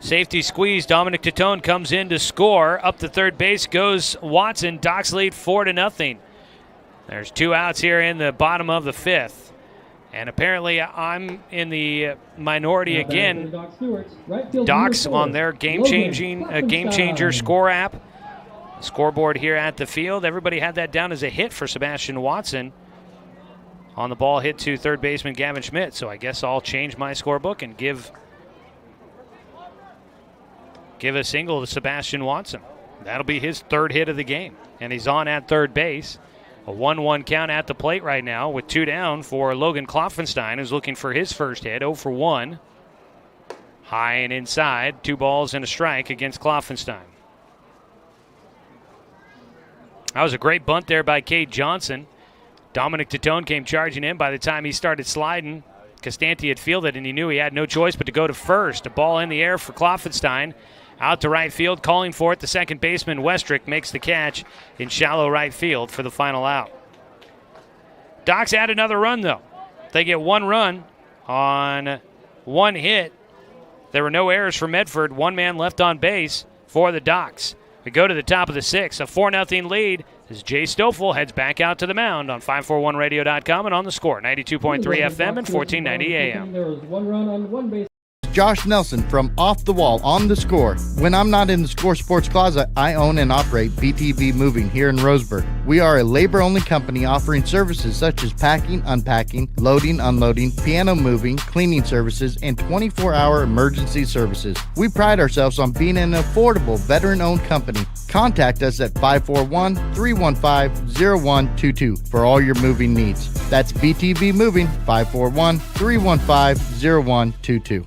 Safety squeeze. Dominic Titone comes in to score. Up the third base goes Watson. Docks lead 4-0. There's 2 outs here in the bottom of the fifth. And apparently I'm in the minority again. Docks on their game changer score app. Scoreboard here at the field. Everybody had that down as a hit for Sebastian Watson on the ball hit to third baseman Gavin Schmidt. So I guess I'll change my scorebook and give a single to Sebastian Watson. That'll be his 3rd hit of the game. And he's on at third base. A 1-1 count at the plate right now with 2 down for Logan Kloffenstein, who's looking for his first hit, 0 for 1. High and inside, 2 balls and a strike against Kloffenstein. That was a great bunt there by Cade Johnson. Dominic Titone came charging in. By the time he started sliding, Costanti had fielded, and he knew he had no choice but to go to first. A ball in the air for Kloffenstein. Out to right field, calling for it. The second baseman, Westrick, makes the catch in shallow right field for the final out. Docs add another run, though. They get one run on one hit. There were no errors for Medford. One man left on base for the Docs. We go to the top of the sixth. A 4-0 lead as Jay Stoffel heads back out to the mound on 541radio.com and on the score. 92.3 FM and 1490 AM. There was one run on one base. Josh Nelson from Off the Wall on the score. When I'm not in the Score Sports Closet, I own and operate BTV Moving here in Roseburg. We are a labor-only company offering services such as packing, unpacking, loading, unloading, piano moving, cleaning services, and 24-hour emergency services. We pride ourselves on being an affordable, veteran-owned company. Contact us at 541-315-0122 for all your moving needs. That's BTV Moving, 541-315-0122.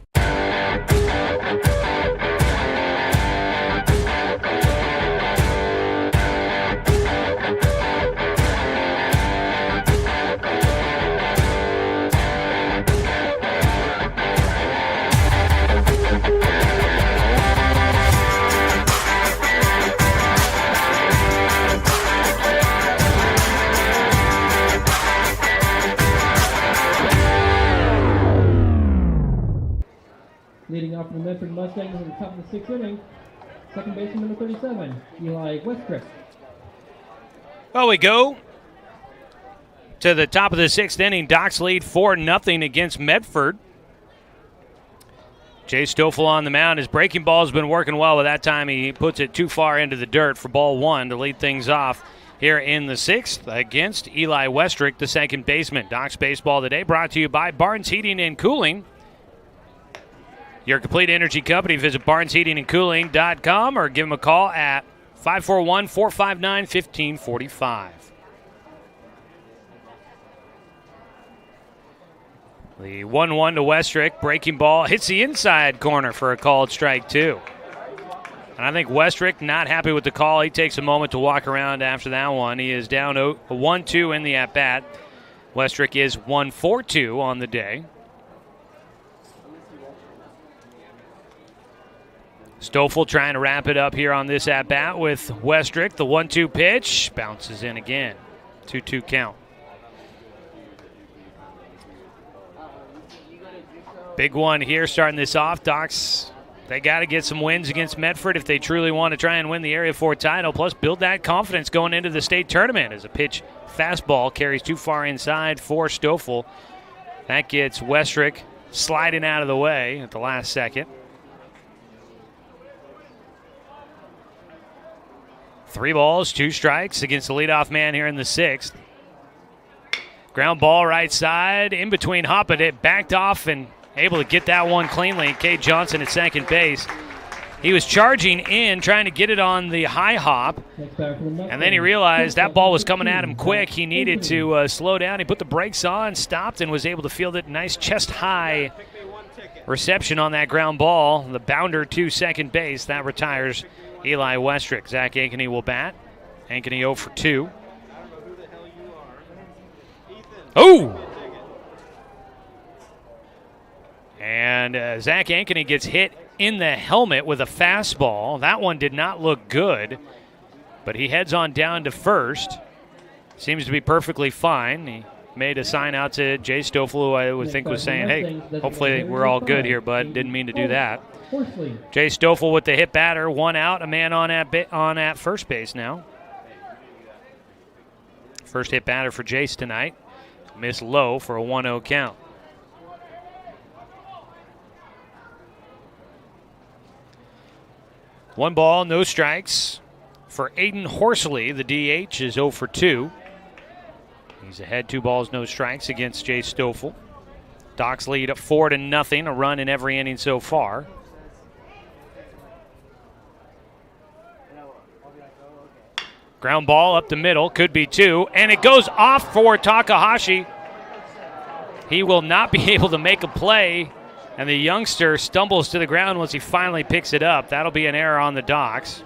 Leading off from the Medford Mustangs in the top of the sixth inning, second baseman number 37, Eli Westrick. Well, we go to the top of the sixth inning. Docs lead 4-0 against Medford. Jay Stoffel on the mound. His breaking ball has been working well, but that time he puts it too far into the dirt for ball one to lead things off here in the sixth against Eli Westrick, the second baseman. Docs Baseball today brought to you by Barnes Heating and Cooling. Your complete energy company. Visit barnesheatingandcooling.com or give them a call at 541-459-1545. The 1-1 to Westrick. Breaking ball hits the inside corner for a called strike two. And I think Westrick not happy with the call. He takes a moment to walk around after that one. He is down 1-2 in the at-bat. Westrick is 1-4-2 on the day. Stoffel trying to wrap it up here on this at-bat with Westrick. The 1-2 pitch bounces in again. 2-2 count. Big one here starting this off. Docs, they got to get some wins against Medford if they truly want to try and win the Area 4 title, plus build that confidence going into the state tournament as a pitch fastball carries too far inside for Stoffel. That gets Westrick sliding out of the way at the last second. 3 balls, 2 strikes against the leadoff man here in the sixth. Ground ball right side, in between hopping it, backed off and able to get that one cleanly. Cade Johnson at second base. He was charging in, trying to get it on the high hop, and then he realized that ball was coming at him quick. He needed to slow down. He put the brakes on, stopped, and was able to field it. Nice chest-high reception on that ground ball. The bounder to second base. That retires Eli Westrick. Zach Ankeny will bat. Ankeny 0 for 2. Oh! And Zach Ankeny gets hit in the helmet with a fastball. That one did not look good, but he heads on down to first. Seems to be perfectly fine. He made a sign out to Jay Stoffel, who I would think was saying, hey, hopefully we're all good here, bud. Didn't mean to do that. Jay Stoffel with the hit batter, 1 out, a man on at first base now. First hit batter for Jace tonight. Miss low for a 1-0 count. One ball, no strikes for Aiden Horsley. The DH is 0 for 2. He's ahead 2 balls, no strikes against Jay Stoffel. Docs lead at 4-0, a run in every inning so far. Ground ball up the middle, could be 2, and it goes off for Takahashi. He will not be able to make a play, and the youngster stumbles to the ground once he finally picks it up. That'll be an error on the Docs.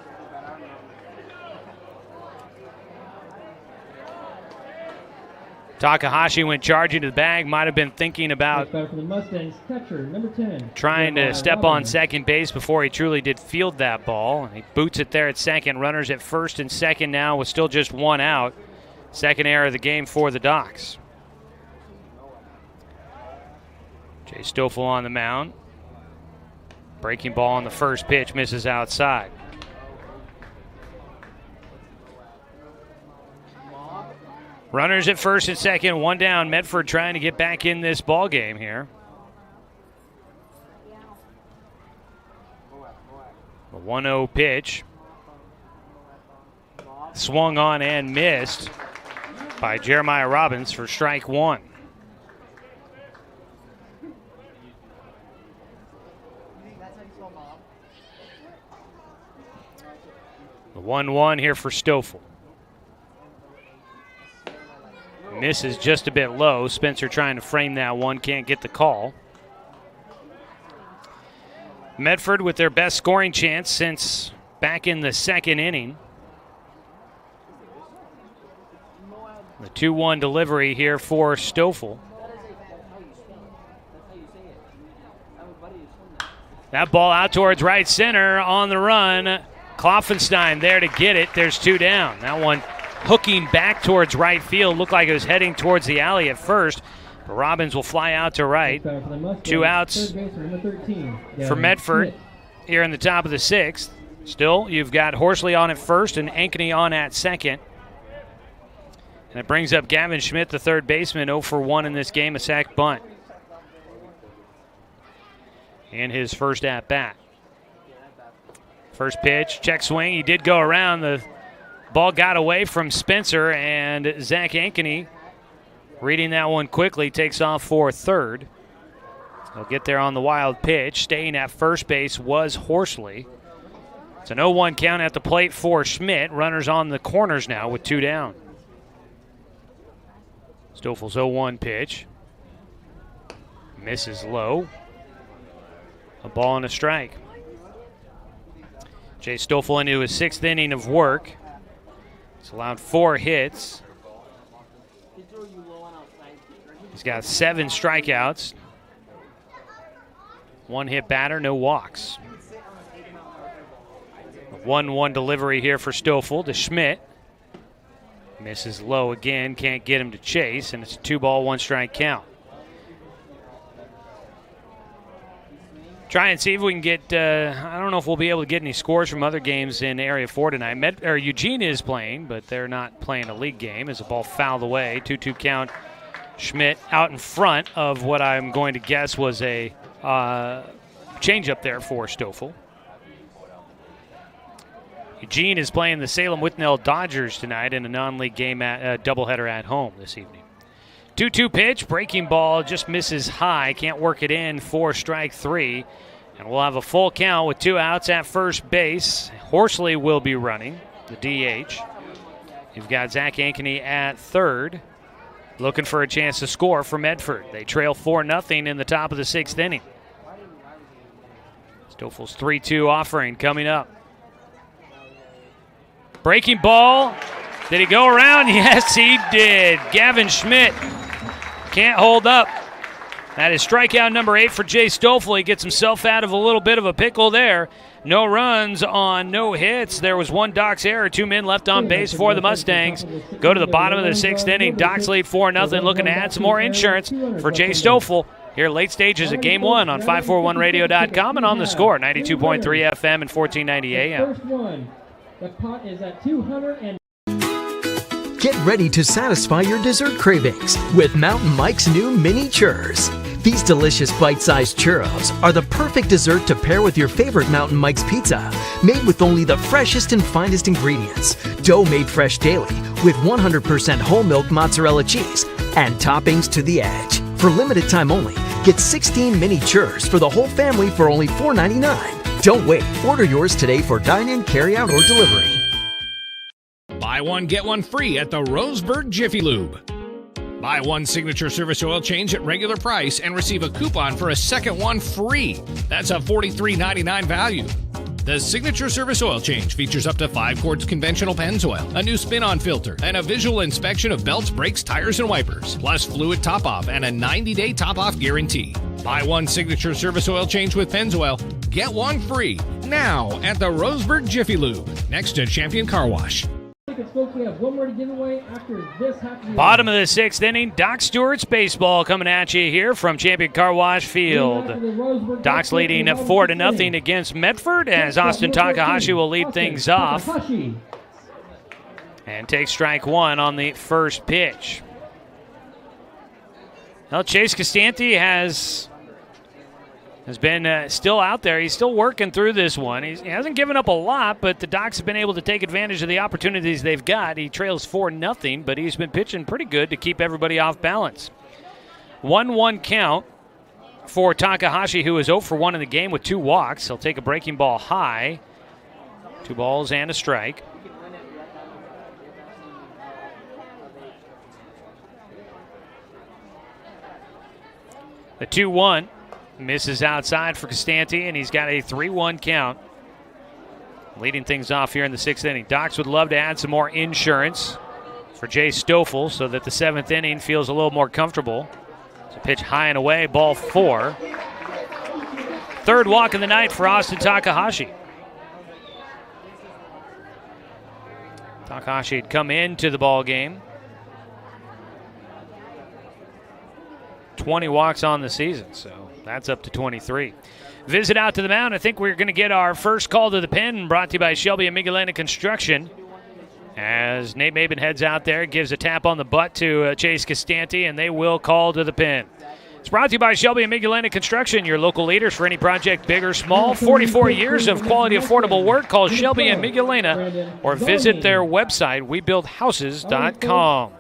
Takahashi went charging to the bag. Might have been thinking about For the Mustangs, catcher, number 10. trying to step on second base before he truly did field that ball. He boots it there at second. Runners at first and second now with still just one out. Second error of the game for the Docs. Jay Stoffel on the mound. Breaking ball on the first pitch, misses outside. Runners at first and second, one down. Medford trying to get back in this ball game here. A 1-0 pitch. Swung on and missed by Jeremiah Robbins for strike one. The 1-1 here for Stoffel. Misses just a bit low. Spencer trying to frame that one, can't get the call. Medford with their best scoring chance since back in the second inning. The 2-1 delivery here for Stoffel. That ball out towards right center on the run. Kloffenstein there to get it. There's two down. That one hooking back towards right field. Looked like it was heading towards the alley at first. But Robbins will fly out to right. Two outs for Medford here in the top of the sixth. Still, you've got Horsley on at first and Ankeny on at second. And it brings up Gavin Schmidt, the third baseman, 0 for 1 in this game, a sac bunt. And his first at bat. First pitch, check swing. He did go around. The ball got away from Spencer, and Zach Ankeny, reading that one quickly, takes off for third. He'll get there on the wild pitch. Staying at first base was Horsley. It's an 0-1 count at the plate for Schmidt. Runners on the corners now with two down. Stoffel's 0-1 pitch. Misses low. A ball and a strike. Jay Stoffel into his sixth inning of work. He's allowed 4 hits. He's got 7 strikeouts. 1 hit batter, no walks. A 1-1 delivery here for Stoffel to Schmidt. Misses low again, can't get him to chase, and it's a 2-ball, 1-strike count. Try and see if we can get, I don't know if we'll be able to get any scores from other games in Area 4 tonight. Eugene is playing, but they're not playing a league game as the ball fouled away. 2-2 count. Schmidt out in front of what I'm going to guess was a changeup there for Stoffel. Eugene is playing the Salem Whitnell Dodgers tonight in a non-league game at doubleheader at home this evening. 2-2 pitch, breaking ball, just misses high, can't work it in for strike 3. And we'll have a full count with 2 outs at first base. Horsley will be running, the DH. You've got Zach Ankeny at third, looking for a chance to score for Medford. They trail 4-0 in the top of the 6th inning. Stoffel's 3-2 offering coming up. Breaking ball. Did he go around? Yes, he did. Gavin Schmidt can't hold up. That is strikeout number 8 for Jay Stoffel. He gets himself out of a little bit of a pickle there. No runs on no hits. There was 1 Docs error. 2 men left on base for the Mustangs. Go to the bottom of the 6th inning. Docs lead 4-0, looking to add some more insurance for Jay Stoffel here late stages of Game 1 on 541radio.com and on the score, 92.3 FM and 1490 AM. First one. The pot is at 200 and Get ready to satisfy your dessert cravings with Mountain Mike's new mini churros. These delicious bite-sized churros are the perfect dessert to pair with your favorite Mountain Mike's pizza, made with only the freshest and finest ingredients, dough made fresh daily with 100% whole milk mozzarella cheese, and toppings to the edge. For limited time only, get 16 mini churros for the whole family for only $4.99. Don't wait. Order yours today for dine-in, carry-out, or delivery. Buy one, get one free at the Roseburg Jiffy Lube. Buy one signature service oil change at regular price and receive a coupon for a second one free. That's a $43.99 value. The Signature Service Oil Change features up to 5 quarts conventional Pennzoil, a new spin-on filter, and a visual inspection of belts, brakes, tires, and wipers, plus fluid top-off and a 90-day top-off guarantee. Buy one Signature Service Oil Change with Pennzoil, get one free now at the Roseburg Jiffy Lube, next to Champion Car Wash. Folks, we have one more to give away after this half of the Bottom of the 6th inning, Doc Stewart's baseball coming at you here from Champion Car Wash Field. Doc's leading 4-0 against Medford as Austin Takahashi will lead things off and take strike one on the first pitch. Well, Chase Costanti has been still out there. He's still working through this one. He hasn't given up a lot, but the Docs have been able to take advantage of the opportunities they've got. He trails 4-0, but he's been pitching pretty good to keep everybody off balance. 1-1 count for Takahashi, who is 0 for 1 in the game with 2 walks. He'll take a breaking ball high. 2 balls and a strike. The 2-1. Misses outside for Costanti, and he's got a 3-1 count. Leading things off here in the 6th inning. Docs would love to add some more insurance for Jay Stoffel so that the 7th inning feels a little more comfortable. It's a pitch high and away, ball 4. 3rd walk of the night for Austin Takahashi. Takahashi had come into the ball game. 20 walks on the season, so that's up to 23. Visit out to the mound. I think we're going to get our first call to the pen, brought to you by Shelby and Migulena Construction. As Nate Maben heads out there, gives a tap on the butt to Chase Costanti, and they will call to the pen. It's brought to you by Shelby and Migulena Construction, your local leaders for any project, big or small. 44 years of quality, affordable work. Call Shelby and Migulena or visit their website, webuildhouses.com.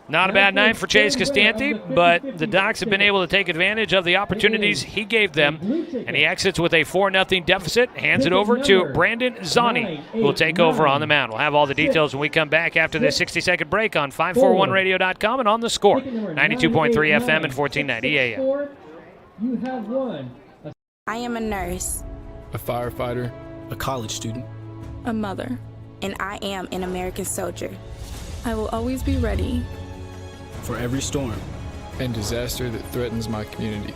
Not a bad night for Chase Costanti, but the Docs have been able to take advantage of the opportunities he gave them, and he exits with a 4-0 deficit, hands it over to Brandon Zani, who will take over on the mound. We'll have all the details when we come back after this 60-second break on 541radio.com and on the Score, 92.3 FM and 1490 AM. You have won. I am a nurse, A firefighter, a college student, a mother, and I am an American soldier. I will always be ready for every storm and disaster that threatens my community.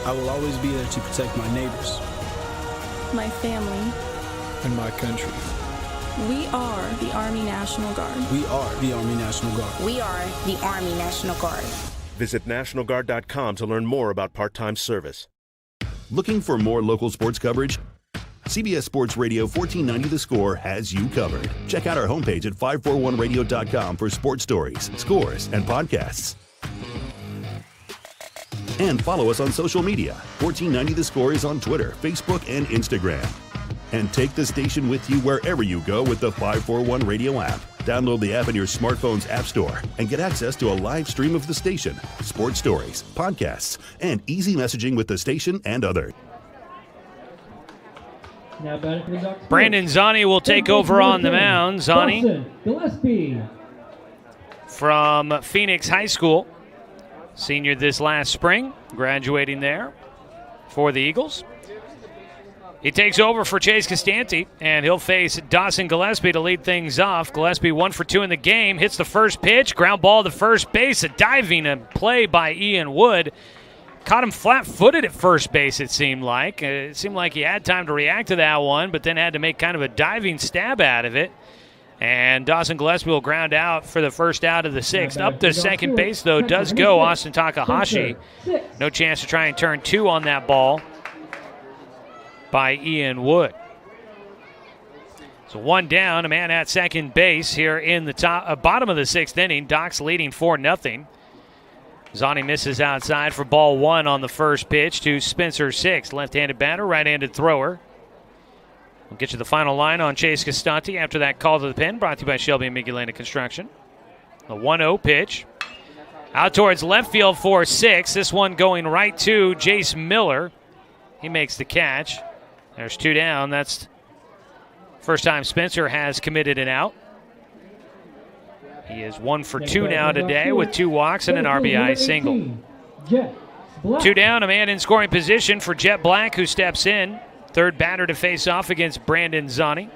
I will always be there to protect my neighbors, my family, and my country. We are the Army National Guard. We are the Army National Guard. We are the Army National Guard. Visit NationalGuard.com to learn more about part-time service. Looking for more local sports coverage? CBS Sports Radio 1490 The Score has you covered. Check out our homepage at 541radio.com for sports stories, scores, and podcasts. And follow us on social media. 1490 The Score is on Twitter, Facebook, and Instagram. And take the station with you wherever you go with the 541 Radio app. Download the app in your smartphone's app store and get access to a live stream of the station, sports stories, podcasts, and easy messaging with the station and others. Brandon Zani will take over on the mound. Zani from Phoenix High School. Senior this last spring, graduating there for the Eagles. He takes over for Chase Costanti, and he'll face Dawson Gillespie to lead things off. Gillespie 1 for 2 in the game, hits the first pitch, ground ball to first base, a diving play by Ian Wood. Caught him flat-footed at first base, it seemed like. It seemed like he had time to react to that one, but then had to make kind of a diving stab out of it. And Dawson Gillespie will ground out for the first out of the 6th. Up to second base, though, does go Austin Takahashi. No chance to try and turn 2 on that ball by Ian Wood. So 1 down, a man at second base here in the bottom of the 6th inning. Doc's leading 4-0. Zani misses outside for ball 1 on the first pitch to Spencer Six. Left-handed batter, right-handed thrower. We'll get you the final line on Chase Costanti after that call to the pen, brought to you by Shelby and Migulena Construction. The 1-0 pitch. Out towards left field for Six. This one going right to Jace Miller. He makes the catch. There's 2 down. That's first time Spencer has committed an out. He is 1 for 2 now today with 2 walks and an RBI single. 2 down, a man in scoring position for Jet Black, who steps in. Third batter to face off against Brandon Zani.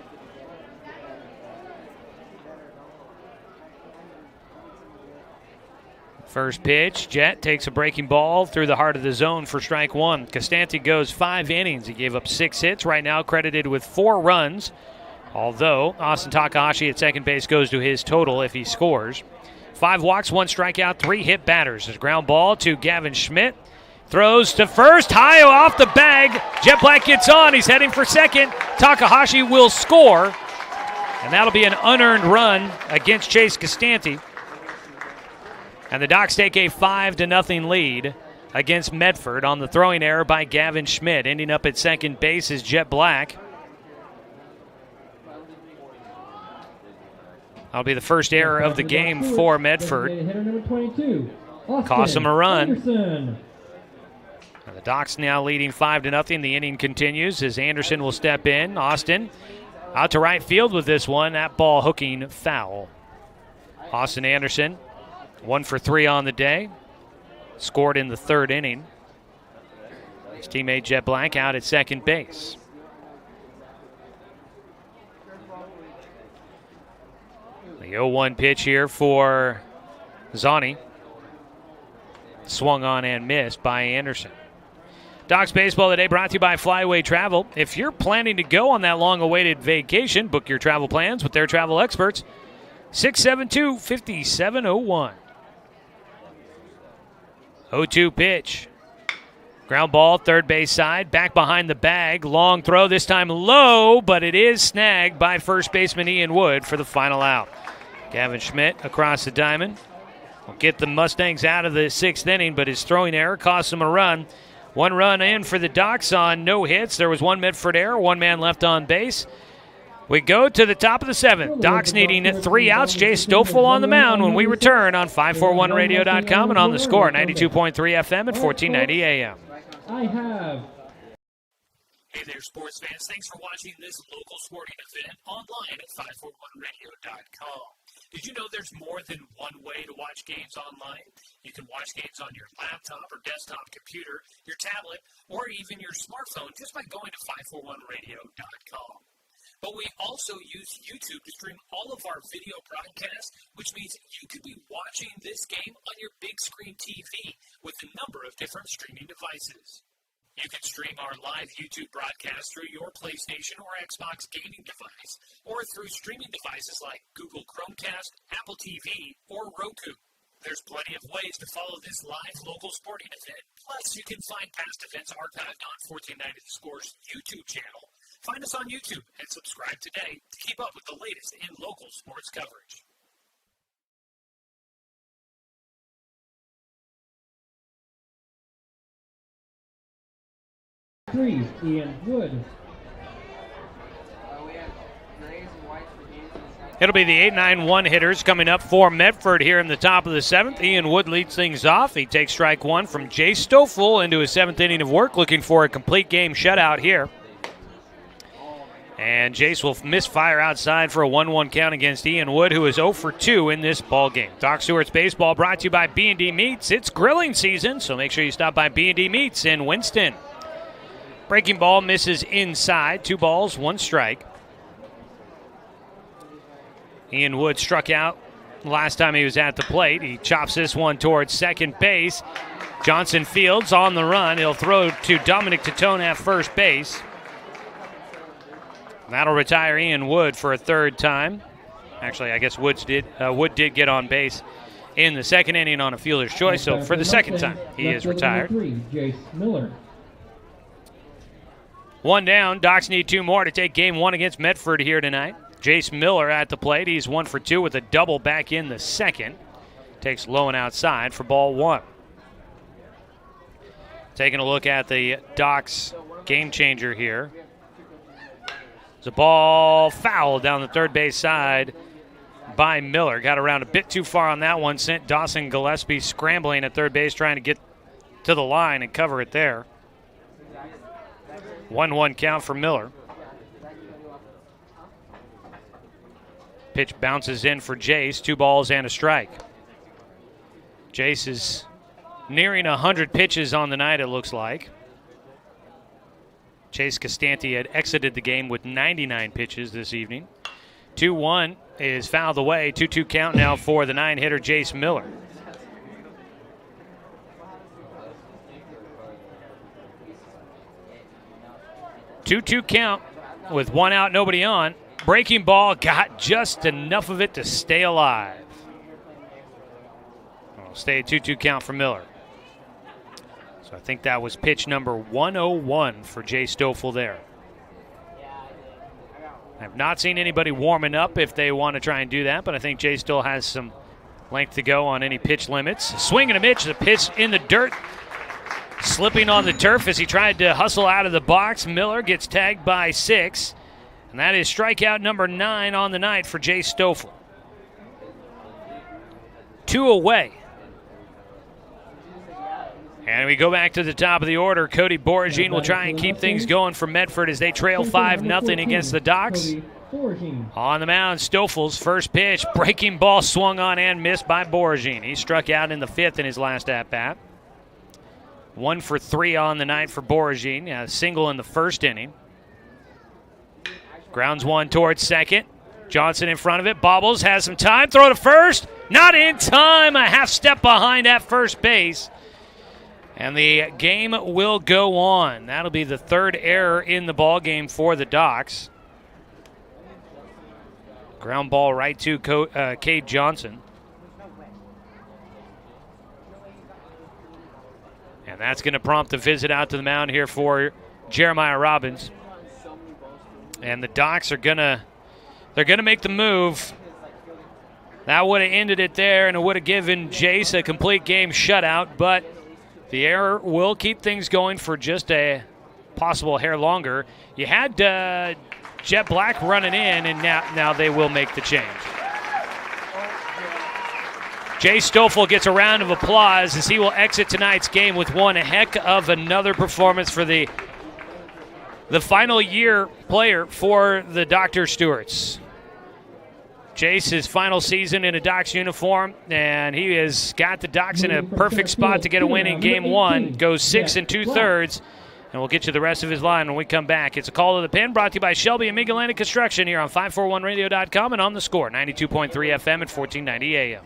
First pitch, Jet takes a breaking ball through the heart of the zone for strike one. Castante goes 5 innings. He gave up 6 hits, right now credited with 4 runs, although Austin Takahashi at second base goes to his total if he scores. 5 walks, 1 strikeout, 3 hit batters. There's a ground ball to Gavin Schmidt. Throws to first, high off the bag. Jet Black gets on, he's heading for second. Takahashi will score, and that'll be an unearned run against Chase Castante. And the Docs take a 5-0 lead against Medford on the throwing error by Gavin Schmidt. Ending up at second base is Jet Black. That'll be the first error of the game for Medford. Hitter number 22, Cost them a run. Anderson. And the Docs now leading 5-0. The inning continues as Anderson will step in. Austin out to right field with this one. That ball hooking foul. Austin Anderson, 1 for 3 on the day. Scored in the 3rd inning. His teammate Jet Black out at second base. The 0-1 pitch here for Zani. Swung on and missed by Anderson. Docs Baseball today brought to you by Flyaway Travel. If you're planning to go on that long-awaited vacation, book your travel plans with their travel experts. 672-5701. 0-2 pitch. Ground ball, third base side, back behind the bag. Long throw, this time low, but it is snagged by first baseman Ian Wood for the final out. Gavin Schmidt across the diamond will get the Mustangs out of the 6th inning, but his throwing error costs him a run. 1 run in for the Docs on no hits. There was 1 Medford error, 1 man left on base. We go to the top of the 7th. Docs needing 3 outs. Jay Stoffel on the mound when we return on 541radio.com and on the Score, 92.3 FM and 1490 AM. I have. Hey there, sports fans. Thanks for watching this local sporting event online at 541radio.com. Did you know there's more than one way to watch games online? You can watch games on your laptop or desktop computer, your tablet, or even your smartphone just by going to 541radio.com. But we also use YouTube to stream all of our video broadcasts, which means you could be watching this game on your big screen TV with a number of different streaming devices. You can stream our live YouTube broadcast through your PlayStation or Xbox gaming device, or through streaming devices like Google Chromecast, Apple TV, or Roku. There's plenty of ways to follow this live local sporting event. Plus, you can find past events archived on 1490 The Score's YouTube channel. Find us on YouTube and subscribe today to keep up with the latest in local sports coverage. Three, Ian Wood. It'll be the 8-9-1 hitters coming up for Medford here in the top of the 7th. Ian Wood leads things off. He takes strike 1 from Jay Stoffel into his 7th inning of work, looking for a complete game shutout here. And Jace will misfire outside for a 1-1 count against Ian Wood, who is 0 for 2 in this ball game. Doc Stewart's Baseball brought to you by B&D Meats. It's grilling season, so make sure you stop by B&D Meats in Winston. Breaking ball misses inside. 2 balls, 1 strike. Ian Wood struck out last time he was at the plate. He chops this one towards second base. Johnson Fields on the run. He'll throw to Dominic Titone at first base. That'll retire Ian Wood for a 3rd time. Actually, I guess Wood did get on base in the 2nd inning on a fielder's choice, so for the 2nd time, he is retired. Jace Miller. 1 down. Docs need 2 more to take game 1 against Medford here tonight. Jace Miller at the plate. He's 1 for 2 with a double back in the 2nd. Takes low and outside for ball 1. Taking a look at the Docs game changer here. It's a ball foul down the third base side by Miller. Got around a bit too far on that one. Sent Dawson Gillespie scrambling at third base, trying to get to the line and cover it there. 1-1 count for Miller. Pitch bounces in for Jace. 2 balls and a strike. Jace is nearing 100 pitches on the night, it looks like. Chase Costanti had exited the game with 99 pitches this evening. 2-1 is fouled away. 2-2 count now for the 9-hitter Jace Miller. 2-2 count with 1 out, nobody on. Breaking ball, got just enough of it to stay alive. It'll stay a 2-2 count for Miller. So I think that was pitch number 101 for Jay Stoffel there. I have not seen anybody warming up if they want to try and do that, but I think Jay still has some length to go on any pitch limits. Swing and a mitch, the pitch in the dirt. Slipping on the turf as he tried to hustle out of the box. Miller gets tagged by 6. And that is strikeout number 9 on the night for Jay Stoffel. 2 away. And we go back to the top of the order. Cody Boragine will try and keep things going for Medford as they trail 5-0 against the Docs. On the mound, Stoffel's first pitch. Breaking ball swung on and missed by Boragine. He struck out in the 5th in his last at-bat. 1 for 3 on the night for Boragine. A single in the first inning. Grounds one towards second. Johnson in front of it. Bobbles has some time. Throw to first. Not in time. A half step behind at first base. And the game will go on. That'll be the 3rd error in the ball game for the Docs. Ground ball right to Cade Johnson. And that's going to prompt the visit out to the mound here for Jeremiah Robbins. And the Docs are going to make the move. That would have ended it there, and it would have given Jace a complete game shutout, but the error will keep things going for just a possible hair longer. You had Jet Black running in, and now they will make the change. Jay Stoffel gets a round of applause as he will exit tonight's game with one heck of another performance for the final year player for the Dr. Stewarts. Jace's final season in a Docs uniform, and he has got the Docs in a perfect spot to get a win in Game 1. Goes 6 2/3, and we'll get you the rest of his line when we come back. It's a call to the pen brought to you by Shelby and Miguel Construction here on 541radio.com and on the Score, 92.3 FM at 1490 AM.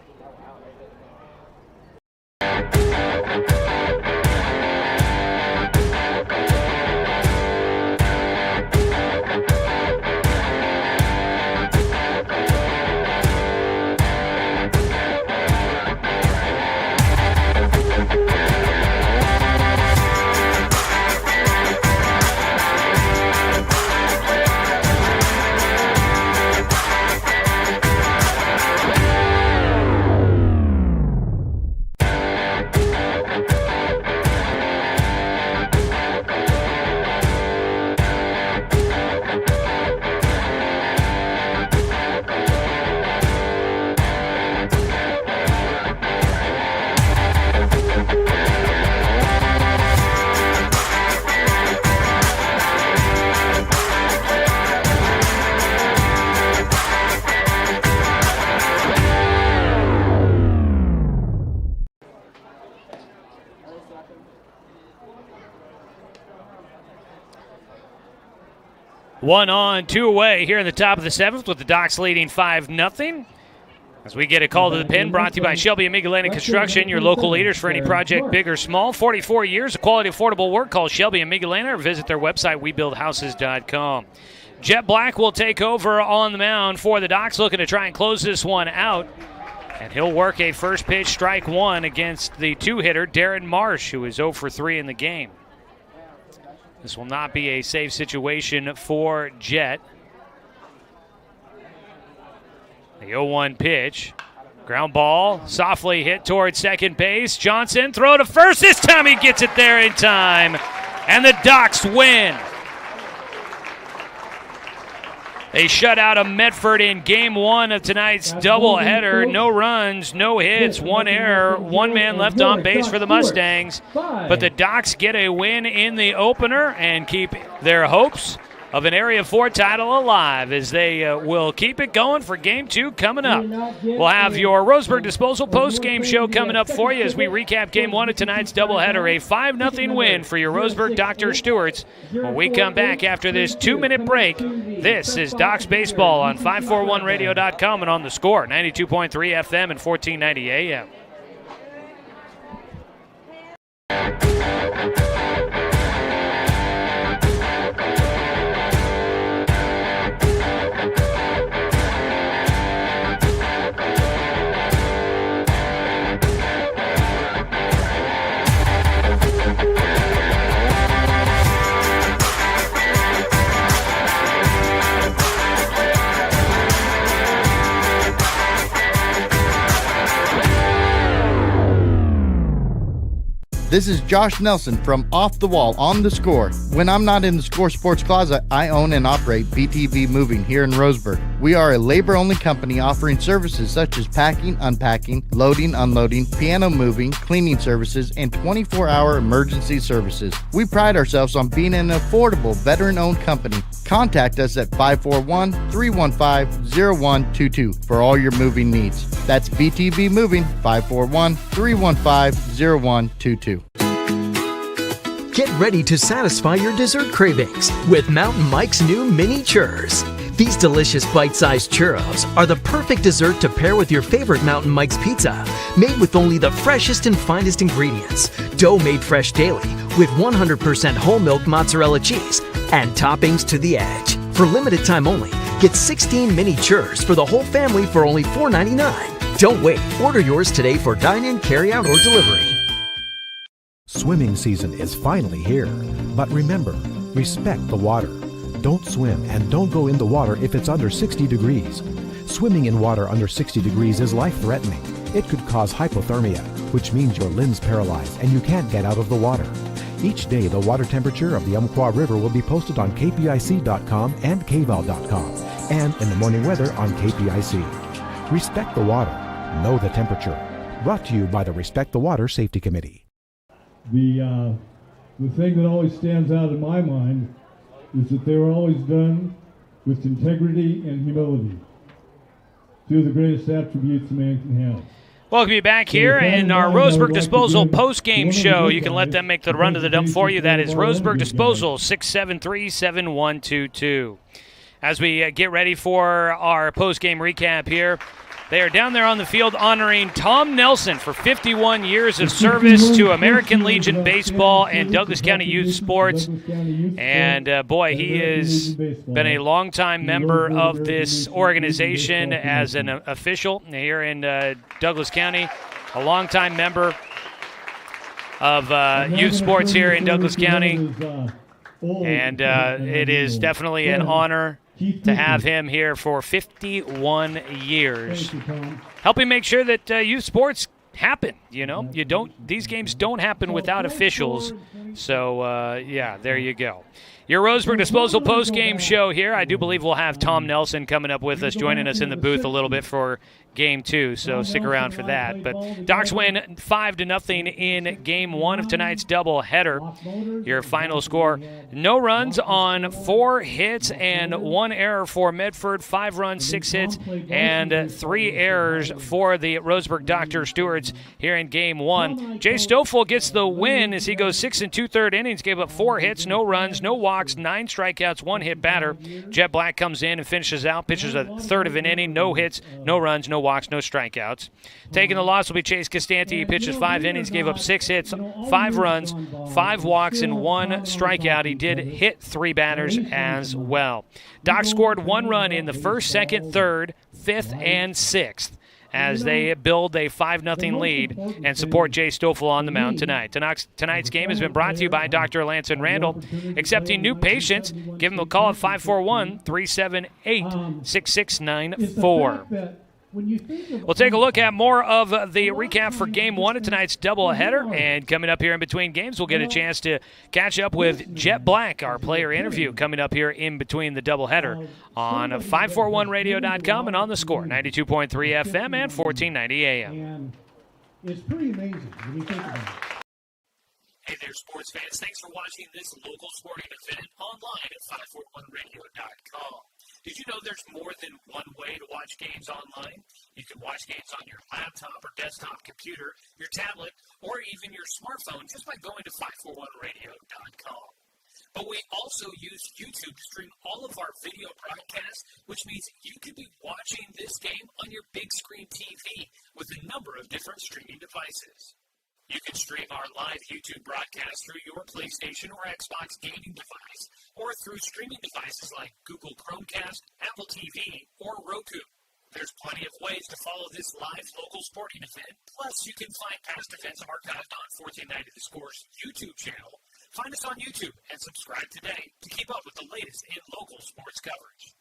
One on, 2 away here in the top of the 7th with the Docs leading 5-0. As we get a call to the pen brought to you by Shelby and Miguel Construction, your local leaders for any project, big or small. 44 years of quality, affordable work. Call Shelby and Miguel or visit their website, webuildhouses.com. Jet Black will take over on the mound for the Docs, looking to try and close this one out. And he'll work a first pitch strike 1 against the 2-hitter, Darren Marsh, who is 0 for 3 in the game. This will not be a safe situation for Jet. The 0-1 pitch. Ground ball, softly hit towards second base. Johnson, throw to first. This time he gets it there in time. And the Docs win. They shut out of Medford in Game 1 of tonight's doubleheader. No runs, no hits, 1 error, 1 man left on base for the Mustangs. But the Docs get a win in the opener and keep their hopes of an Area 4 title alive as they will keep it going for Game 2 coming up. We'll have your Roseburg Disposal post-game show coming up for you as we recap Game 1 of tonight's doubleheader, a 5-0 win for your Roseburg Dr. Stewarts. When we come back after this 2-minute break, this is Doc's Baseball on 541radio.com and on the Score, 92.3 FM and 1490 AM. This is Josh Nelson from Off the Wall on the Score. When I'm not in the Score Sports Closet, I own and operate BTV Moving here in Roseburg. We are a labor-only company offering services such as packing, unpacking, loading, unloading, piano moving, cleaning services, and 24-hour emergency services. We pride ourselves on being an affordable, veteran-owned company. Contact us at 541-315-0122 for all your moving needs. That's BTV Moving, 541-315-0122. Get ready to satisfy your dessert cravings with Mountain Mike's new mini churros. These delicious bite-sized churros are the perfect dessert to pair with your favorite Mountain Mike's pizza, made with only the freshest and finest ingredients, dough made fresh daily with 100% whole milk mozzarella cheese, and toppings to the edge. For limited time only, get 16 mini churros for the whole family for only $4.99. Don't wait. Order yours today for dine-in, carry-out, or delivery. Swimming season is finally here. But remember, respect the water. Don't swim and don't go in the water if it's under 60 degrees. Swimming in water under 60 degrees is life-threatening. It could cause hypothermia, which means your limbs paralyzed and you can't get out of the water. Each day, the water temperature of the Umpqua River will be posted on kpic.com and kval.com, and in the morning weather on KPIC. Respect the water. Know the temperature. Brought to you by the Respect the Water Safety Committee. The thing that always stands out in my mind is that they were always done with integrity and humility. Two of the greatest attributes a man can have. Welcome you back here in our Roseburg Disposal post-game show. You can let them make the run to the dump for you. That is Roseburg Disposal, 673-7122. As we get ready for our post-game recap here, they are down there on the field honoring Tom Nelson for 51 years of service to American Legion Baseball and Douglas County Youth Sports. And, boy, he has been a longtime member of this organization as an official here in Douglas County, a longtime member of youth sports here in Douglas County. And it is definitely an honor to have him here for 51 years, helping make sure that youth sports happen. You know, these games don't happen without officials. So, yeah, there you go. Your Roseburg Disposal post-game show here. I do believe we'll have Tom Nelson coming up with us, joining us in the booth a little bit for Game 2, so stick around for that. But Docs win 5-0 in Game 1 of tonight's doubleheader. Your final score, no runs on 4 hits and 1 error for Medford, 5 runs, 6 hits, and 3 errors for the Roseburg Dr. Stewarts here in Game 1. Jay Stoffel gets the win as he goes 6 2/3 innings, gave up 4 hits, no runs, no walks, 9 strikeouts, 1 hit batter. Jet Black comes in and finishes out, pitches a third of an inning, no hits, no runs, no walks, no strikeouts. Taking the loss will be Chase Costanti. He pitches 5 innings, gave up 6 hits, 5 runs, 5 walks, and 1 strikeout. He did hit 3 batters as well. Doc scored 1 run in the first, second, third, fifth, and 6th as they build a 5-0 lead and support Jay Stoffel on the mound tonight. Tonight's game has been brought to you by Dr. Lanson Randall. Accepting new patients, give them a call at 541-378-6694. We'll take a look at more of the recap for Game 1 of tonight's doubleheader. And coming up here in between games, we'll get a chance to catch up with Jet Black, our player interview, coming up here in between the doubleheader on 541radio.com and on the Score, 92.3 FM and 1490 AM. It's pretty amazing when you think about it. Hey there, sports fans. Thanks for watching this local sporting event online at 541radio.com. Did you know there's more than one way to watch games online? You can watch games on your laptop or desktop computer, your tablet, or even your smartphone just by going to 541radio.com. But we also use YouTube to stream all of our video broadcasts, which means you could be watching this game on your big screen TV with a number of different streaming devices. You can stream our live YouTube broadcast through your PlayStation or Xbox gaming device, or through streaming devices like Google Chromecast, Apple TV, or Roku. There's plenty of ways to follow this live local sporting event. Plus, you can find past events archived on 1490 The Score's YouTube channel. Find us on YouTube and subscribe today to keep up with the latest in local sports coverage.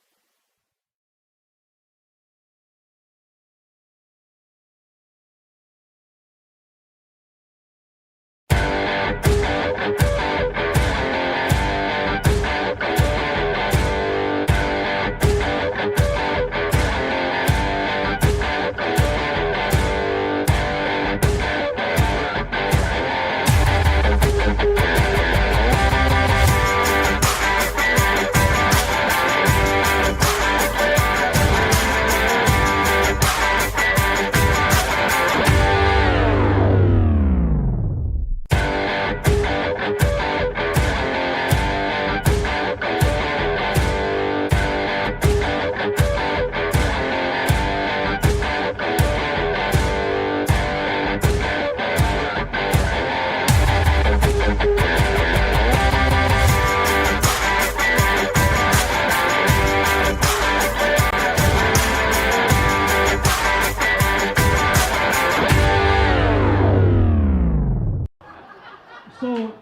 So,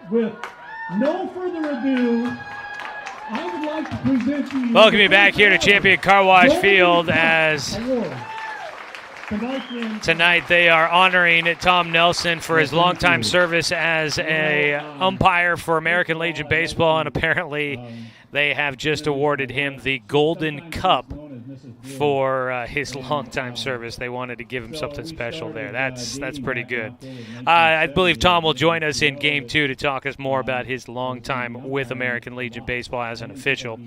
with no further ado, I would like to present to you... Welcome you back here to Champion Car Wash Field as tonight they are honoring Tom Nelson for his longtime service as a umpire for American Legion Baseball, and apparently they have just awarded him the Golden Cup for his longtime service. They wanted to give him something special there. That's pretty good. I believe Tom will join us in Game 2 to talk us more about his long time with American Legion Baseball as an official.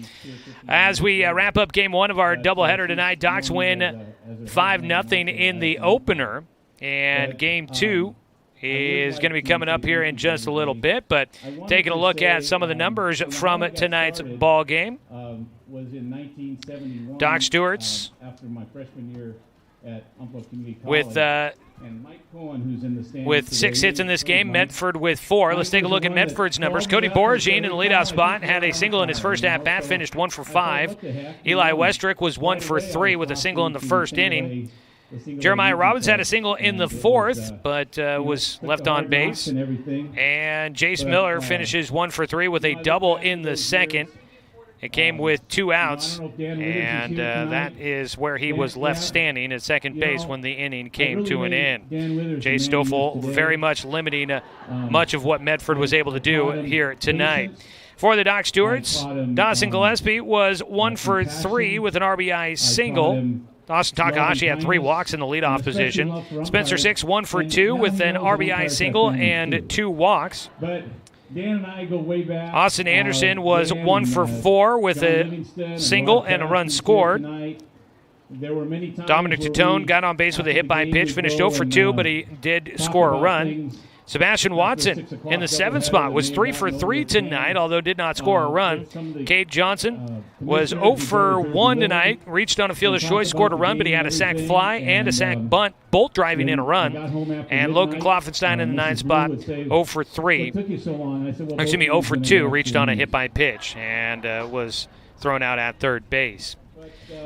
As we wrap up Game 1 of our doubleheader tonight, Docs win 5-0 in the opener, and Game 2 is going to be coming up here in just a little bit, but taking a look at some of the numbers from tonight's ball game. Was in 1971. Doc Stewart's after my freshman year at Umpqua Community College with and Mike Cohen, who's in the stands with today. 6 hits in this game. Medford with 4. Let's take a look at Medford's numbers. Cody Boragine in the leadoff spot had a single in his first at-bat, finished 1 for 5. Eli Westrick was 1 for 3 with a single in the first inning. Jeremiah Robbins had a single in the fourth, but was left on base. And Jace Miller finishes 1 for 3 with a double in the second. It came with 2 outs, and that is where he was left standing at second base when the inning came to an end. Jay Stoffel very much limiting much of what Medford was able to do here tonight. For the Doc Stewarts, Dawson Gillespie was 1 for 3 with an RBI single. Austin Takahashi had 3 walks in the leadoff position. Spencer Six 1 for 2 with an RBI single and 2 walks. Dan and I go way back. Austin Anderson was 1 for 4 with a single and a run scored. Dominic Tatone got on base with a hit by pitch, finished 0 for 2, but he did score a run. Sebastian Watson in the 7th spot was 3 for 3 tonight, although did not score a run. Cade Johnson was 0 for 1 tonight, reached on a fielder's choice, scored a run, but he had a sac fly and a sac bunt, both driving in a run. And Logan Kloffenstein in the 9th spot, 0 for 3. 0 for 2, reached on a hit by pitch and was thrown out at third base.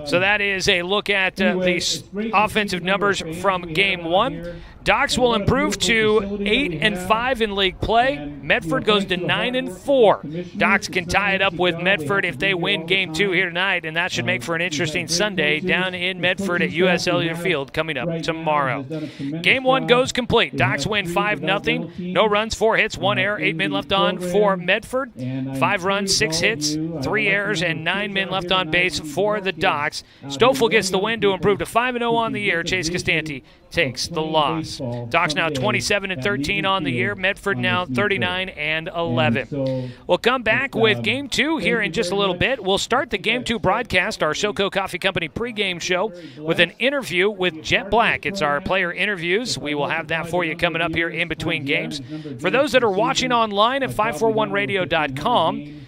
So that is a look at the offensive numbers from Game 1. Docs will improve to 8-5 in league play. Medford goes to 9-4. Docs can tie it up with Medford if they win Game 2 here tonight, and that should make for an interesting Sunday down in Medford at U.S. Cellular Field coming up tomorrow. Game 1 goes complete. Docs win 5-0. No runs, 4 hits, 1 error, 8 men left on for Medford. 5 runs, 6 hits, 3 errors, and 9 men left on base for the Docs. Stoffel gets the win to improve to 5-0 on the year. Chase Costanti takes the loss. Docs. Docs now 27-13 on the year. Medford now 39-11. We'll come back with Game 2 here in just a little bit. We'll start the Game 2 broadcast, our SoCo Coffee Company pregame show, with an interview with Jet Black. It's our player interviews. We will have that for you coming up here in between games. For those that are watching online at 541radio.com,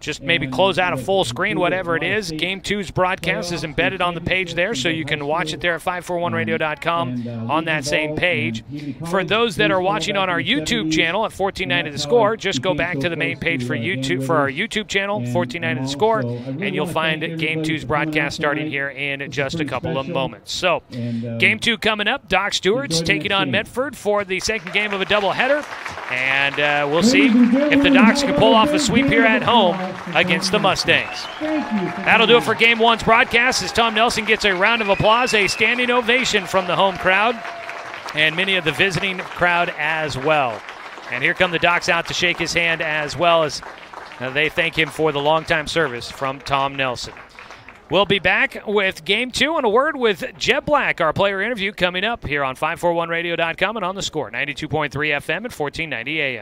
just maybe close out a full screen, whatever it is. Game 2's broadcast is embedded on the page there, so you can watch it there at 541radio.com on that same page. For those that are watching on our YouTube channel at 1490 The Score, just go back to the main page for YouTube for our YouTube channel, 1490 The Score, and you'll find Game 2's broadcast starting here in just a couple of moments. So, Game 2 coming up. Doc Stewart's taking on Medford for the second game of a doubleheader, and we'll see if the Docs can pull off a sweep here at home against the Mustangs. That'll do it for Game 1's broadcast as Tom Nelson gets a round of applause, a standing ovation from the home crowd, and many of the visiting crowd as well. And here come the Docs out to shake his hand as well as they thank him for the longtime service from Tom Nelson. We'll be back with Game 2 and a word with Jet Black, our player interview, coming up here on 541radio.com and on The Score, 92.3 FM at 1490 AM.